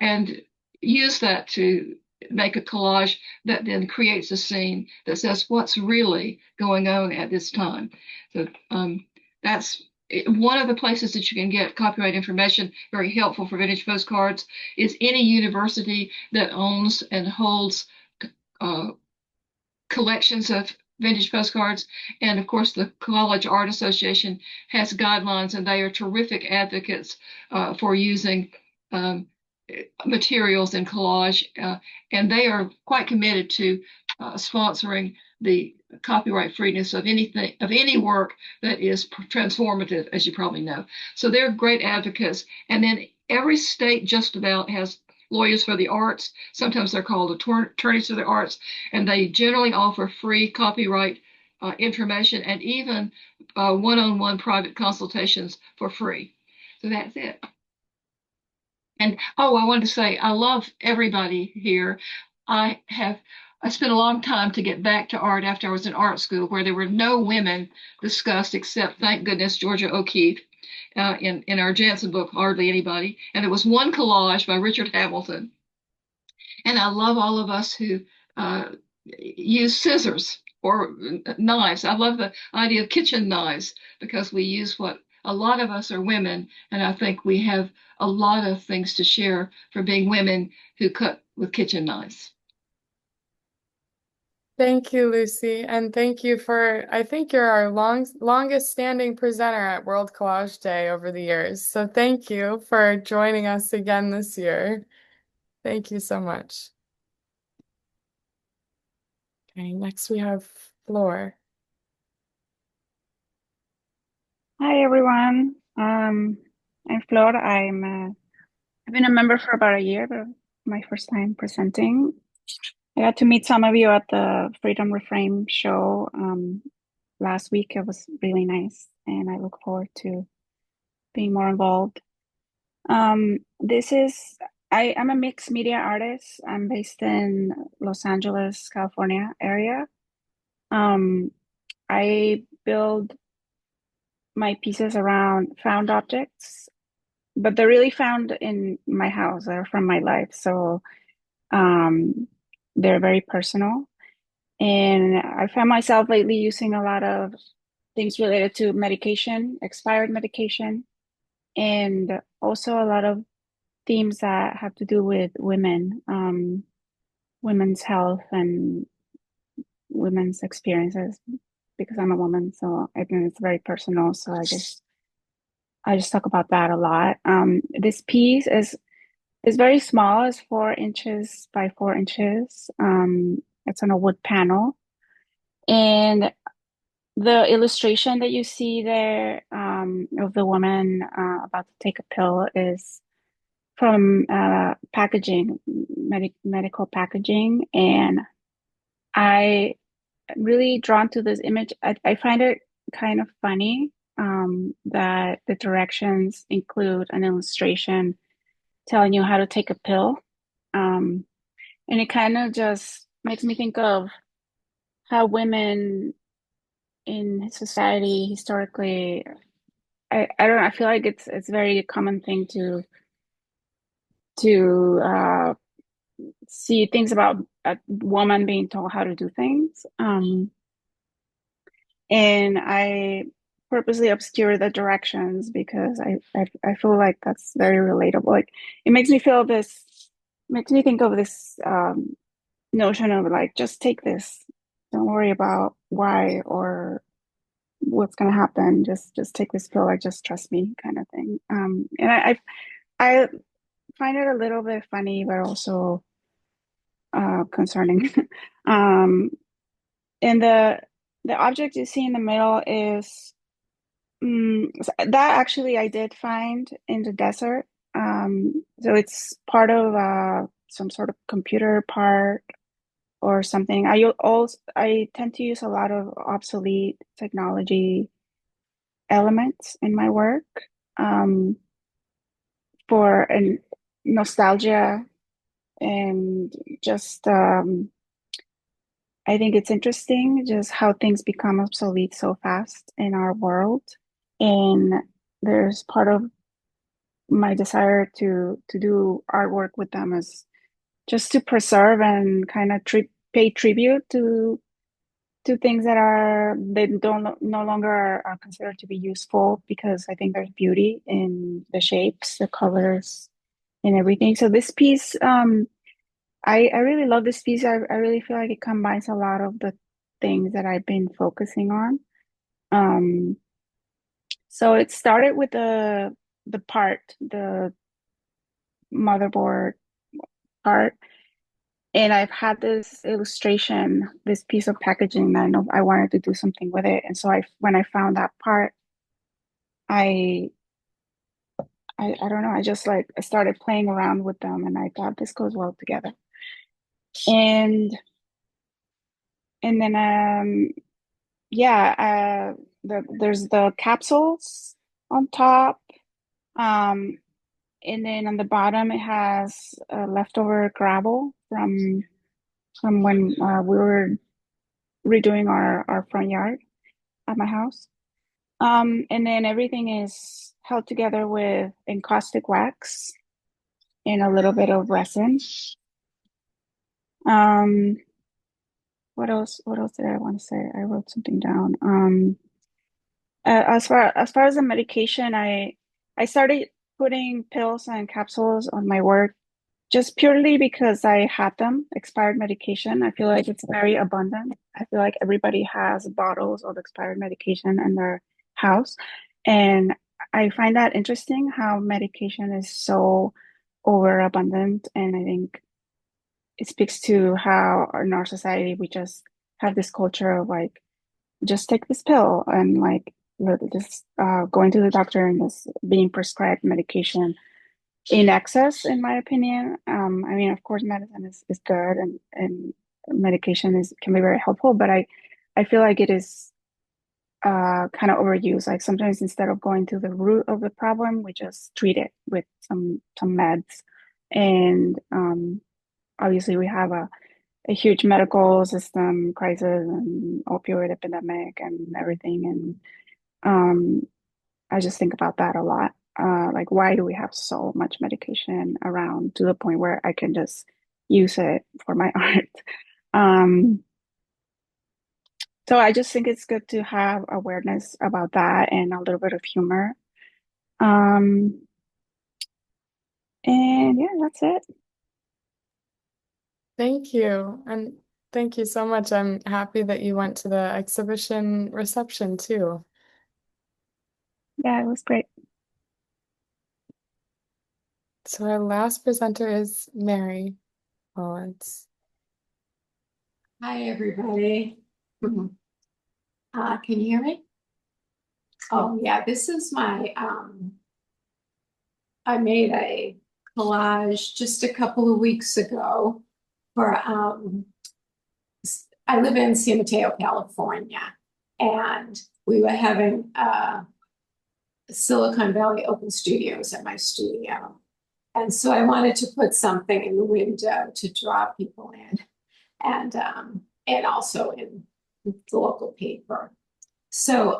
and use that to make a collage that then creates a scene that says what's really going on at this time. So that's one of the places that you can get copyright information, very helpful for vintage postcards, is any university that owns and holds collections of vintage postcards. And of course, the College Art Association has guidelines, and they are terrific advocates for using materials in collage. And they are quite committed to sponsoring the copyright freeness of any work that is transformative, as you probably know. So they're great advocates. And then every state just about has lawyers for the arts. Sometimes they're called attorneys for the arts, and they generally offer free copyright information and even one-on-one private consultations for free. So that's it. And oh, I wanted to say I love everybody here. I have I spent a long time to get back to art after I was in art school, where there were no women discussed except, thank goodness, Georgia O'Keeffe. In our Jansen book, hardly anybody. And there was one collage by Richard Hamilton. And I love all of us who use scissors or knives. I love the idea of kitchen knives because we use what a lot of us are women, and I think we have a lot of things to share for being women who cut with kitchen knives. Thank you, Lucy, and thank you for, I think you're our longest standing presenter at World Collage Day over the years. So thank you for joining us again this year. Thank you so much. Okay, next we have Floor. Hi everyone. I'm Flor. I've been a member for about a year, but my first time presenting. I got to meet some of you at the Freedom Reframe show last week. It was really nice, and I look forward to being more involved. I'm a mixed media artist. I'm based in Los Angeles, California area. I build my pieces around found objects, but they're really found in my house. They're from my life. So they're very personal. And I found myself lately using a lot of things related to medication, expired medication, and also a lot of themes that have to do with women, women's health and women's experiences, because I'm a woman. So I think it's very personal. So I just talk about that a lot. This piece is very small. It's 4 inches by 4 inches. It's on a wood panel, and the illustration that you see there of the woman about to take a pill is from packaging, medical packaging, and I really drawn to this image. I find it kind of funny that the directions include an illustration telling you how to take a pill. And it kind of just makes me think of how women in society historically, I don't know, I feel like it's very common thing to see things about a woman being told how to do things. And I purposely obscure the directions because I feel like that's very relatable. Like it makes me think of this notion of like, just take this. Don't worry about why or what's gonna happen. Just take this pill, like just trust me kind of thing. And I find it a little bit funny, but also concerning. And the object you see in the middle is that actually I did find in the desert. So it's part of some sort of computer part or something. I tend to use a lot of obsolete technology elements in my work for an nostalgia and just I think it's interesting just how things become obsolete so fast in our world. And there's part of my desire to do artwork with them is just to preserve and kind of pay tribute to things that are they don't no longer are considered to be useful, because I think there's beauty in the shapes, the colors, and everything. So this piece, I really love this piece. I really feel like it combines a lot of the things that I've been focusing on. So it started with the motherboard part, and I've had this illustration, this piece of packaging that I know I wanted to do something with it. And so when I found that part, I I don't know. I just like I started playing around with them, and I thought this goes well together. And then yeah, there's the capsules on top. And then on the bottom it has leftover gravel from when we were redoing our front yard at my house. And then everything is held together with encaustic wax and a little bit of resin. Um, what else? What else did I want to say? I wrote something down. As far as the medication, I started putting pills and capsules on my work just purely because I had them, expired medication. I feel like it's very abundant. I feel like everybody has bottles of expired medication in their house. And I find that interesting how medication is so overabundant. And I think it speaks to how in our society we just have this culture of like, just take this pill and like just going to the doctor and just being prescribed medication in excess, in my opinion. I mean, of course, medicine is good and medication can be very helpful, but I feel like it is kind of overused. Like sometimes instead of going to the root of the problem, we just treat it with some meds. And obviously we have a huge medical system crisis and opioid epidemic and everything. And I just think about that a lot. Like, why do we have so much medication around to the point where I can just use it for my art? Um, so I just think it's good to have awareness about that and a little bit of humor. Um, and yeah, that's it. Thank you. And thank you so much. I'm happy that you went to the exhibition reception too. Yeah, it was great. So our last presenter is Mary Mullins. Hi, everybody. Can you hear me? Oh, yeah, this is my, I made a collage just a couple of weeks ago for, I live in San Mateo, California, and we were having Silicon Valley Open Studios at my studio. And so I wanted to put something in the window to draw people in, and also in the local paper. So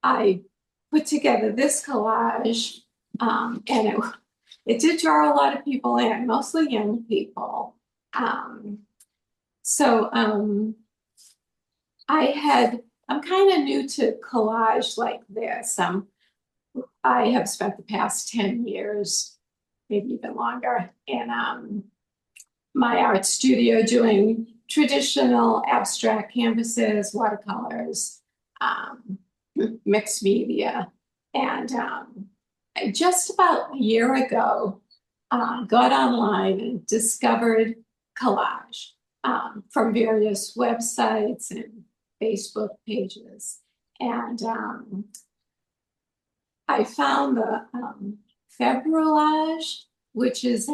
I put together this collage, and it did draw a lot of people in, mostly young people. I'm kind of new to collage like this. I have spent the past 10 years, maybe even longer, in my art studio doing traditional abstract canvases, watercolors, mixed media. And I just about a year ago got online and discovered Collage from various websites and Facebook pages. And I found the Febrelage, which is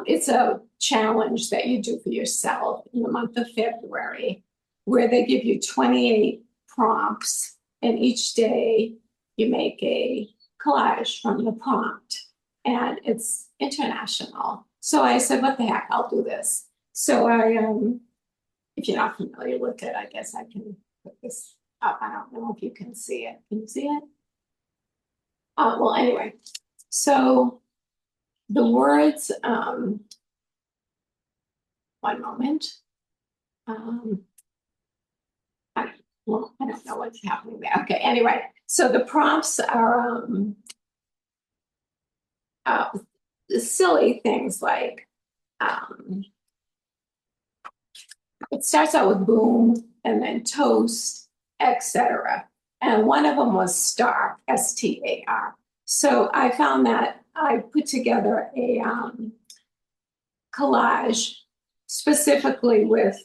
it's a challenge that you do for yourself in the month of February, where they give you 28 prompts, and each day you make a collage from the prompt, and it's international. So I said, what the heck, I'll do this. So if you're not familiar with it, I guess I can put this up. I don't know if you can see it. Can you see it? Well, anyway, so the words, one moment. I don't know what's happening there. Okay, anyway, so the prompts are silly things like, it starts out with boom and then toast, etc. And one of them was star, S-T-A-R. So I found that I put together a collage specifically with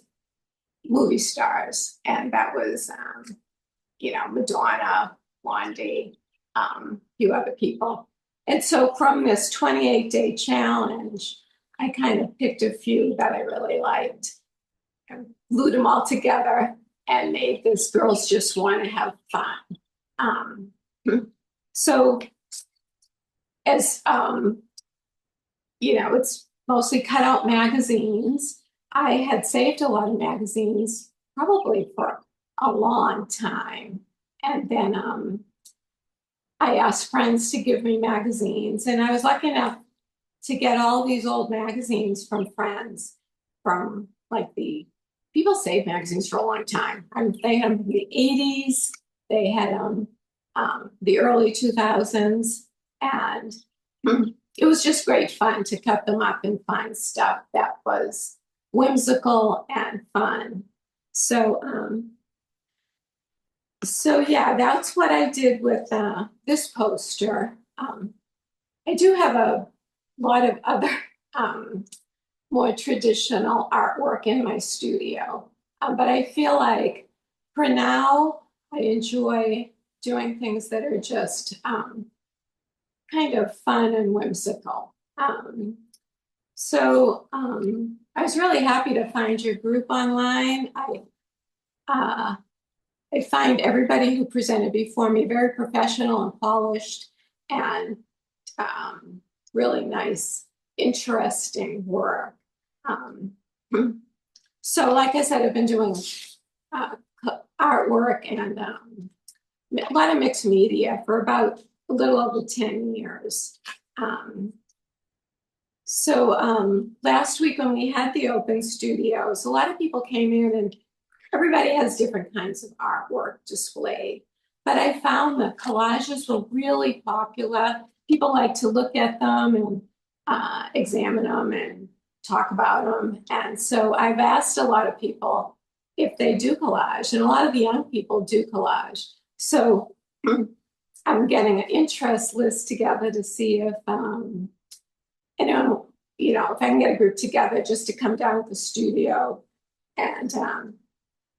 movie stars, and that was, Madonna, Blondie, few other people. And so from this 28-day challenge, I kind of picked a few that I really liked and glued them all together and made this Girls Just Want to Have Fun. So as it's mostly cutout magazines. I had saved a lot of magazines probably for a long time. And then I asked friends to give me magazines, and I was lucky enough to get all these old magazines from friends from like the people save magazines for a long time. They had them in the 80s, they had them the early 2000s, and it was just great fun to cut them up and find stuff that was whimsical and fun. So yeah, that's what I did with this poster. I do have a lot of other more traditional artwork in my studio, but I feel like for now, I enjoy doing things that are just kind of fun and whimsical. I was really happy to find your group online. I find everybody who presented before me very professional and polished and really nice, interesting work. So like I said, I've been doing artwork and a lot of mixed media for about a little over 10 years. Last week when we had the open studios, a lot of people came in and everybody has different kinds of artwork displayed. But I found that collages were really popular. People like to look at them and examine them and talk about them. And so I've asked a lot of people if they do collage, and a lot of the young people do collage. So I'm getting an interest list together to see if if I can get a group together just to come down to the studio and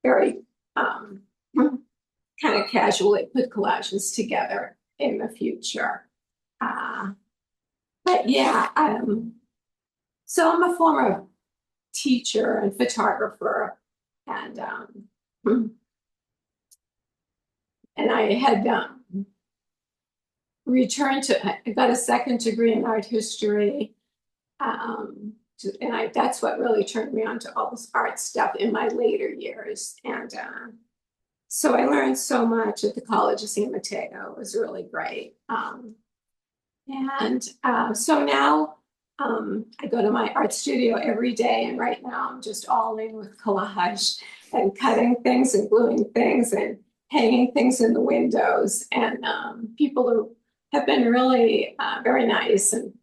very kind of casually put collages together in the future. But yeah, so I'm a former teacher and photographer, and I had I got a second degree in art history. That's what really turned me on to all this art stuff in my later years. And so I learned so much at the College of San Mateo. It was really great. So now I go to my art studio every day, and right now I'm just all in with collage and cutting things and gluing things and hanging things in the windows. And people have been really very nice. And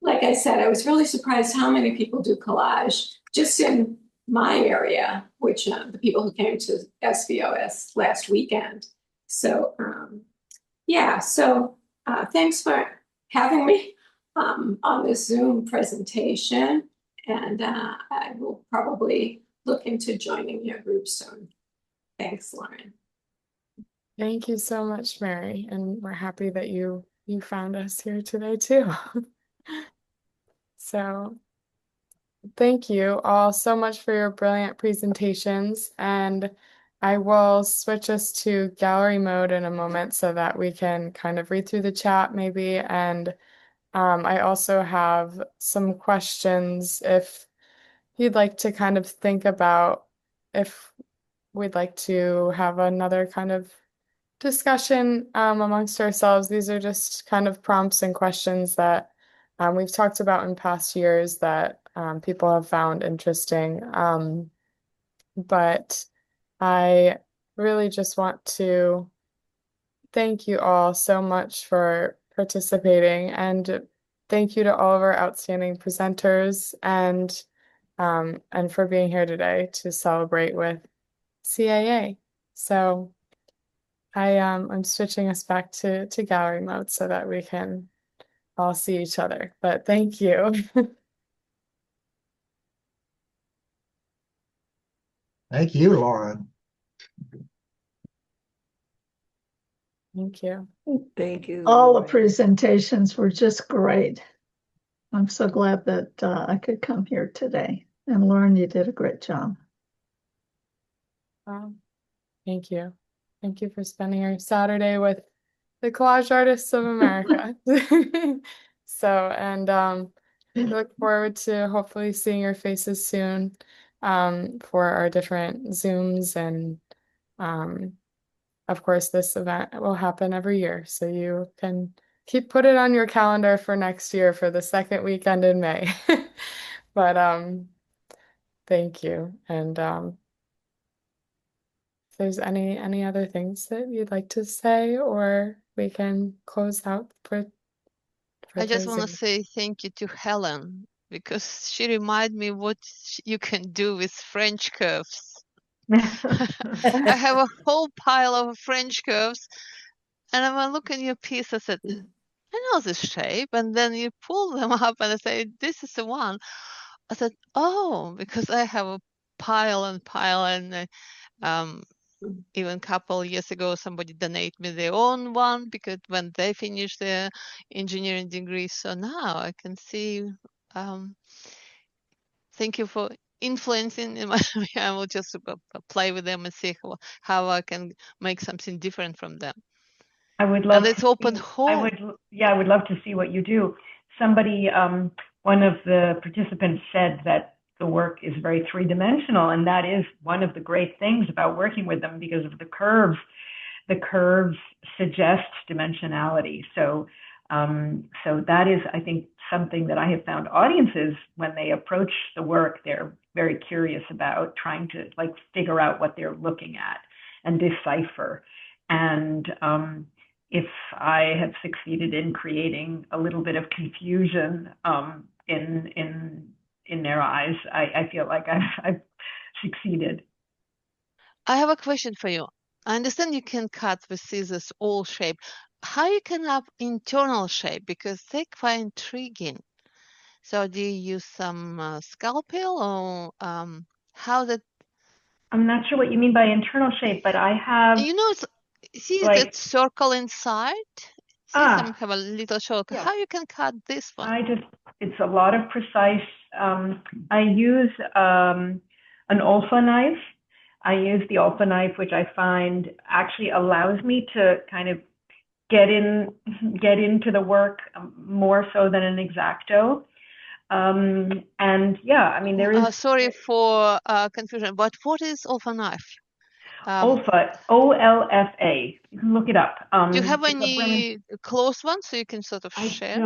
like I said, I was really surprised how many people do collage just in my area, which the people who came to SVOS last weekend. So thanks for having me on this Zoom presentation, and I will probably look into joining your group soon. Thanks, Lauren. Thank you so much, Mary, and we're happy that you found us here today too. So thank you all so much for your brilliant presentations, and I will switch us to gallery mode in a moment so that we can kind of read through the chat maybe. And I also have some questions if you'd like to kind of think about if we'd like to have another kind of discussion amongst ourselves. These are just kind of prompts and questions that we've talked about in past years that people have found interesting. But I really just want to thank you all so much for participating, and thank you to all of our outstanding presenters and for being here today to celebrate with CAA. So I'm switching us back to gallery mode so that we can all see each other. But thank you. Thank you, Lauren. Thank you. Thank you. All the presentations were just great. I'm so glad that I could come here today. And Lauren, you did a great job. Thank you. Thank you for spending your Saturday with the Collage Artists of America. So, and we look forward to hopefully seeing your faces soon for our different Zooms. And of course, this event will happen every year. So you can put it on your calendar for next year for the second weekend in May. But thank you. And if there's any other things that you'd like to say, or we can close out for I just want to Thursday. say thank you to Helen because she reminded me what you can do with French curves. I have a whole pile of French curves, and when I look at your piece, I said, I know this shape, and then you pull them up, and I say, this is the one. I said, oh, because I have a pile and pile, and even a couple years ago, somebody donated me their own one because when they finished their engineering degree. So now I can see. Thank you for influencing in my. I will just play with them and see how I can make something different from them. I would love And it's to open see, home. I would love to see what you do. Somebody, one of the participants said that the work is very three-dimensional, and that is one of the great things about working with them because of the curves. The curves suggest dimensionality. So that is, I think, something that I have found audiences, when they approach the work, they're very curious about trying to like figure out what they're looking at and decipher. And if I have succeeded in creating a little bit of confusion in their eyes, I feel like I've succeeded. I have a question for you. I understand you can cut with scissors all shape. How you can up internal shape, because they're quite intriguing. So do you use some scalpel, or how that? I'm not sure what you mean by internal shape, but I have You know, see like that circle inside? See, some have a little circle. yeah. How you can cut this one? It's a lot of precise. I use an Olfa knife. I use the Olfa knife, which I find actually allows me to kind of get into the work more so than an X-Acto. And yeah, I mean, there is. Sorry for confusion, but what is Olfa knife? Olfa, OLFA. You can look it up. Do you have It's a any brilliant. close ones so you can sort of share?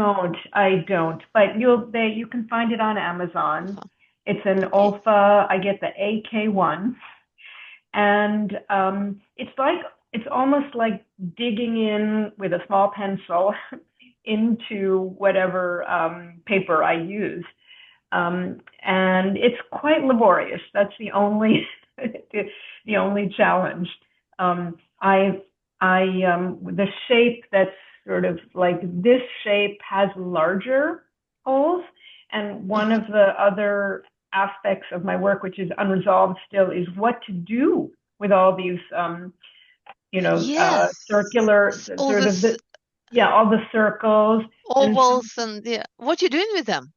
I don't, but you can find it on Amazon. It's an Olfa. I get the AK1, and it's almost like digging in with a small pencil into whatever paper I use, and it's quite laborious. That's the only the only challenge. The shape that's sort of like this shape has larger holes, and one of the other aspects of my work, which is unresolved still, is what to do with all these, circular sort of all the circles, ovals, and yeah. What are you doing with them?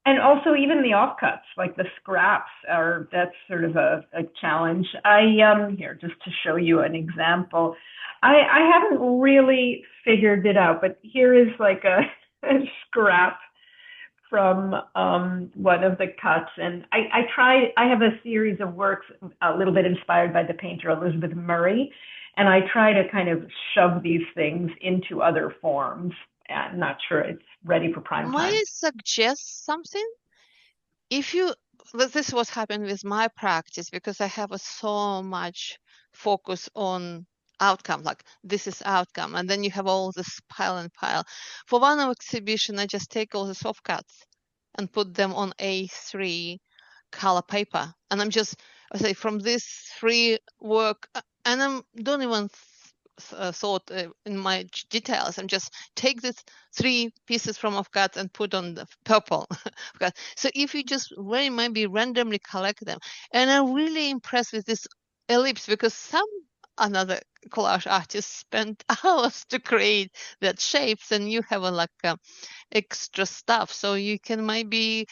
And also even the offcuts, like the scraps, that's sort of a challenge. Here, just to show you an example. I haven't really figured it out, but here is like a scrap from one of the cuts. And I have a series of works a little bit inspired by the painter Elizabeth Murray, and I try to kind of shove these things into other forms. I'm not sure it's ready for prime time. May I suggest something? This is what happened with my practice, because I have so much focus on outcome, like this is outcome, and then you have all this pile and pile. For one exhibition, I just take all the soft cuts and put them on A3 color paper, and I say from this three work, and I don't even thought in my details. I'm just take these three pieces from offcuts and put on the purple. So if you just maybe randomly collect them, and I'm really impressed with this ellipse, because some another collage artist spent hours to create that shapes, and you have extra stuff, so you can maybe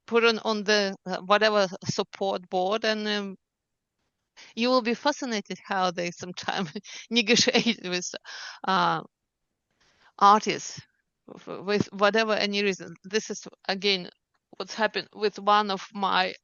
put on the whatever support board, and you will be fascinated how they sometimes negotiate with artists with whatever any reason. This is again what's happened with one of my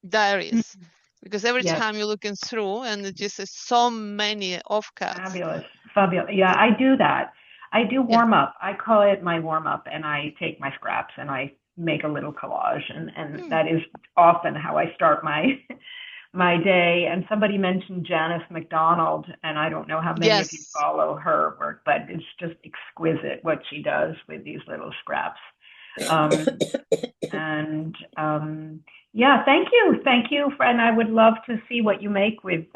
diaries, because every Yes. time you're looking through and it just is so many offcuts. Fabulous. Fabulous. Yeah, I do that. I do warm up. I call it my warm up, and I take my scraps and I make a little collage, and that is often how I start my my day. And somebody mentioned Janice McDonald, and I don't know how many of you Yes. follow her work, but it's just exquisite what she does with these little scraps. Yeah, thank you, and I would love to see what you make with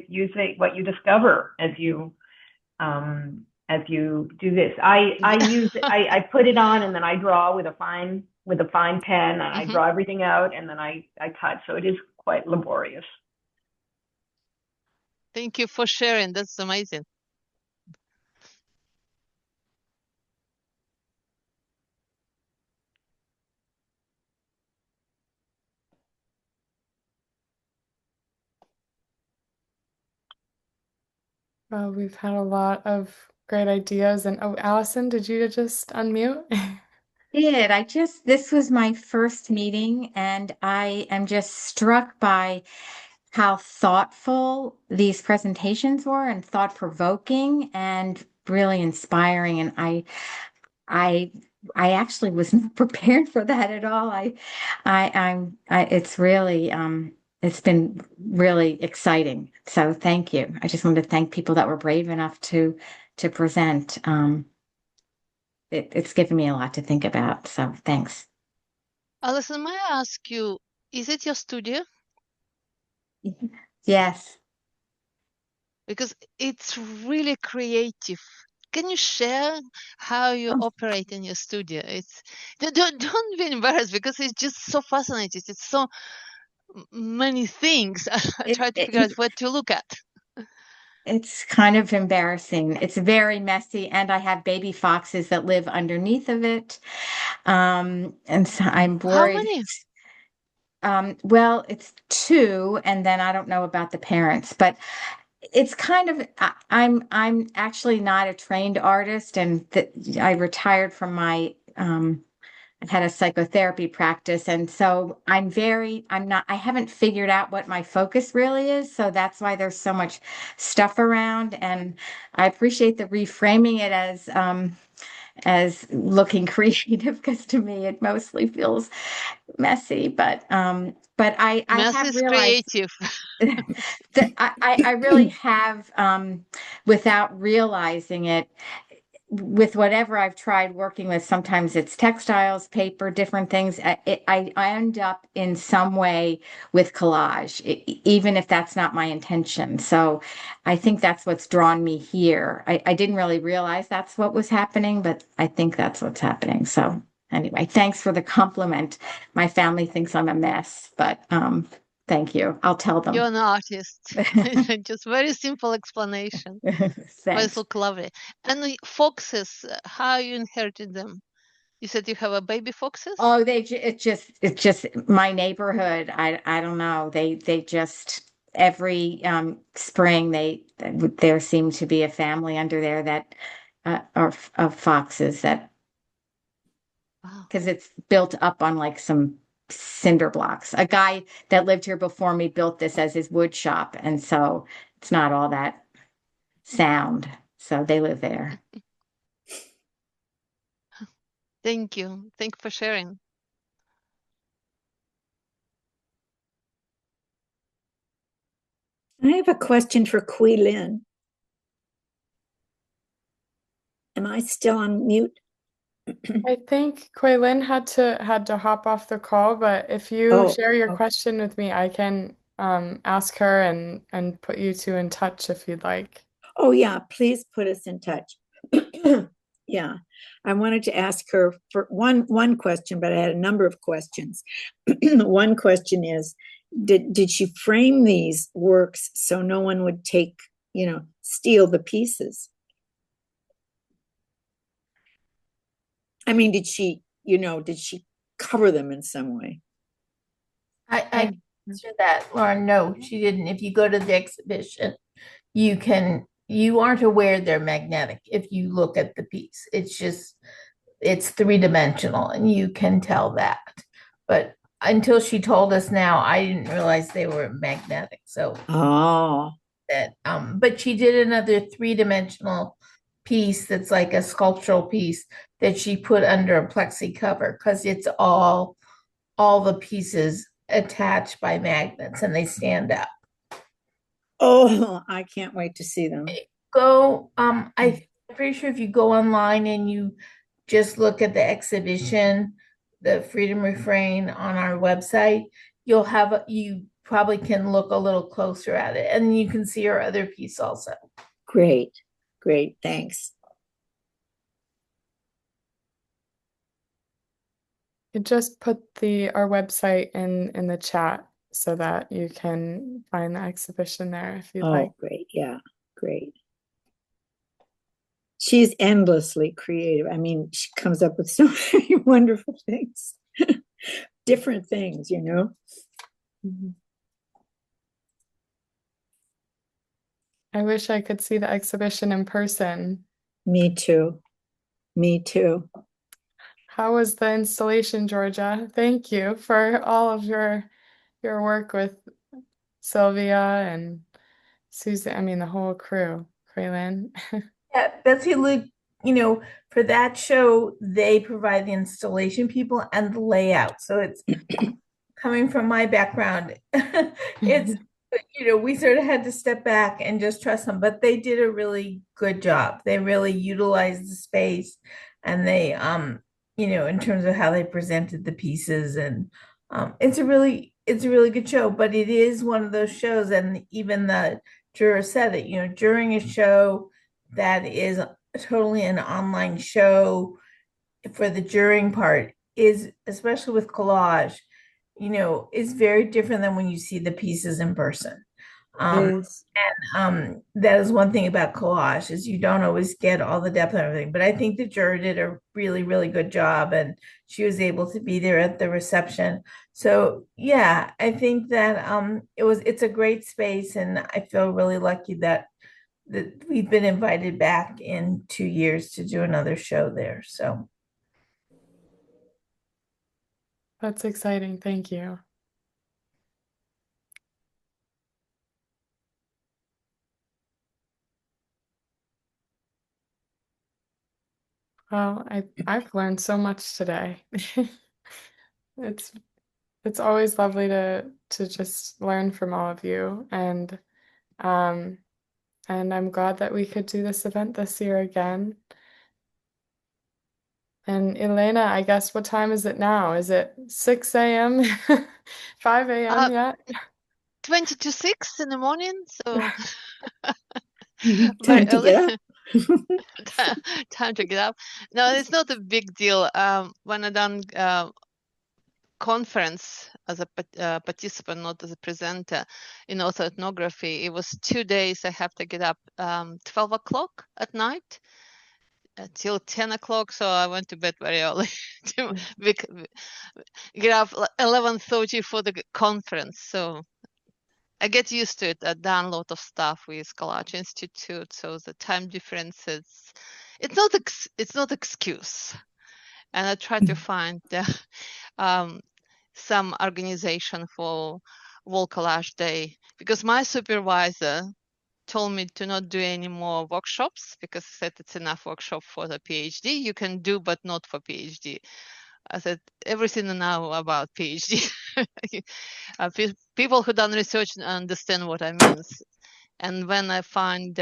using what you discover as you do this. I use it, I put it on, and then I draw with a fine pen, and I draw everything out, and then I cut. So it is quite laborious. Thank you for sharing. That's amazing. Well, we've had a lot of great ideas. And oh, Allison, did you just unmute? This was my first meeting, and I am just struck by how thoughtful these presentations were and thought-provoking and really inspiring. And I, I actually was not prepared for that at all. It's really, it's been really exciting. So thank you. I just wanted to thank people that were brave enough to present. It's given me a lot to think about. So thanks. Alison, may I ask you, is it your studio? Yes. Because it's really creative. Can you share how you operate in your studio? Don't be embarrassed, because it's just so fascinating. It's so many things. I try to figure out what to look at. It's kind of embarrassing. It's very messy, and I have baby foxes that live underneath of it. And so I'm How worried. many? Well, it's two, and then I don't know about the parents, but it's kind of I'm actually not a trained artist, and I retired from my I had a psychotherapy practice, and so I haven't figured out what my focus really is, so that's why there's so much stuff around. And I appreciate the reframing it as looking creative, because to me it mostly feels messy, but I Mess have is realized creative. that I really have, without realizing it, with whatever I've tried working with, sometimes it's textiles, paper, different things. I end up in some way with collage, even if that's not my intention. So I think that's what's drawn me here. I didn't really realize that's what was happening, but I think that's what's happening. So anyway, thanks for the compliment. My family thinks I'm a mess, but thank you. I'll tell them. You're an artist. Just very simple explanation. But it's look lovely. And the foxes, how you inherited them? You said you have a baby foxes? Oh, it's just my neighborhood. I don't know. They just every spring there seemed to be a family under there that are of foxes, that because it's built up on like some cinder blocks. A guy that lived here before me built this as his wood shop, and so it's not all that sound. So they live there. Thank you. Thank you for sharing. I have a question for Kui Lin. Am I still on mute? I think Quaylin had to hop off the call, but if you share your question with me, I can ask her and put you two in touch if you'd like. Oh yeah, please put us in touch. Yeah. I wanted to ask her for one question, but I had a number of questions. One question is, did she frame these works so no one would steal the pieces? I mean, did she cover them in some way? I can answer that, Lauren. No, she didn't. If you go to the exhibition, you aren't aware they're magnetic if you look at the piece. It's three-dimensional and you can tell that. But until she told us now, I didn't realize they were magnetic. So but she did another three-dimensional piece that's like a sculptural piece that she put under a plexi cover because it's all the pieces attached by magnets and they stand up. Oh, I can't wait to see them. I'm pretty sure if you go online and you just look at the exhibition, the Freedom Refrain on our website, you probably can look a little closer at it and you can see our other piece also. Great. Thanks. You just put our website in the chat so that you can find the exhibition there if you'd like. Oh, great. Yeah, great. She's endlessly creative. I mean, she comes up with so many wonderful things, different things, Mhm. I wish I could see the exhibition in person. Me too. How was the installation, Georgia? Thank you for all of your work with Sylvia and Susan. I mean, the whole crew, Kraylin. Yeah, Betsy Luke, for that show, they provide the installation people and the layout. So it's coming from my background. It's, we sort of had to step back and just trust them, but they did a really good job. They really utilized the space and they, in terms of how they presented the pieces and it's a really good show, but it is one of those shows, and even the juror said it, during a show that is totally an online show for the juring part is, especially with collage, is very different than when you see the pieces in person. Yes. And that is one thing about collage is you don't always get all the depth and everything. But I think the juror did a really, really good job, and she was able to be there at the reception. So yeah, I think that it's a great space, and I feel really lucky that we've been invited back in 2 years to do another show there. So That's exciting. Thank you. Well, I've learned so much today. It's always lovely to just learn from all of you, and I'm glad that we could do this event this year again. And Elena, I guess what time is it now? Is it 6 a.m.? 5 a.m. yet? 20 to 6 in the morning, so Time to get up. time to get up. No, it's not a big deal. When I done conference as a participant, not as a presenter in orthoethnography, it was 2 days I have to get up 12 o'clock at night till 10 o'clock, so I went to bed very early to get up 11:30 for the conference. So I get used to it. I've done a lot of stuff with Collage Institute, so the time difference it's not excuse. And I try to find some organization for World Collage Day, because my supervisor told me to not do any more workshops because he said it's enough workshop for the PhD. You can do, but not for PhD. I said everything now about PhD. People who done research understand what I mean. And when I find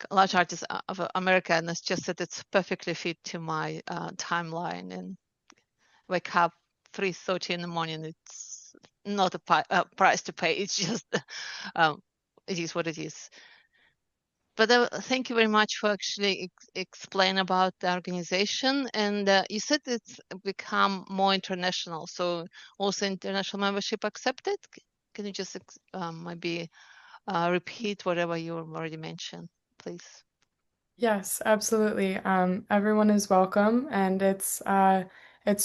large artists of America, and it's just that it's perfectly fit to my timeline, and wake up 3:30 in the morning. It's not a price to pay. It's just it is what it is. But thank you very much for actually explain about the organization. And you said it's become more international, so also international membership accepted. Can you just maybe repeat whatever you already mentioned, please? Yes, absolutely. Everyone is welcome, and it's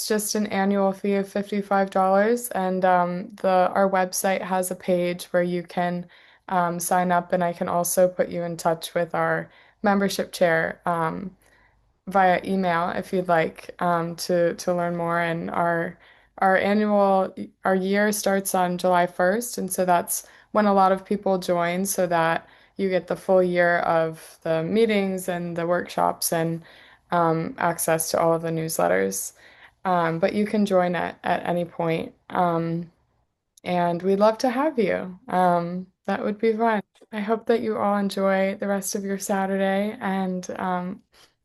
just an annual fee of $55, and our website has a page where you can sign up, and I can also put you in touch with our membership chair via email if you'd like to learn more. And our year starts on July 1st, and so that's when a lot of people join, so that you get the full year of the meetings and the workshops and access to all of the newsletters. But you can join at any point. And we'd love to have you. That would be fun. I hope that you all enjoy the rest of your Saturday, and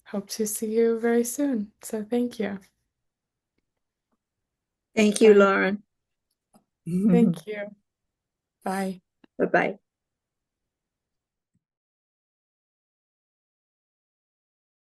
hope to see you very soon. So thank you. Thank you, Bye. Lauren. Thank you. Bye. Bye-bye.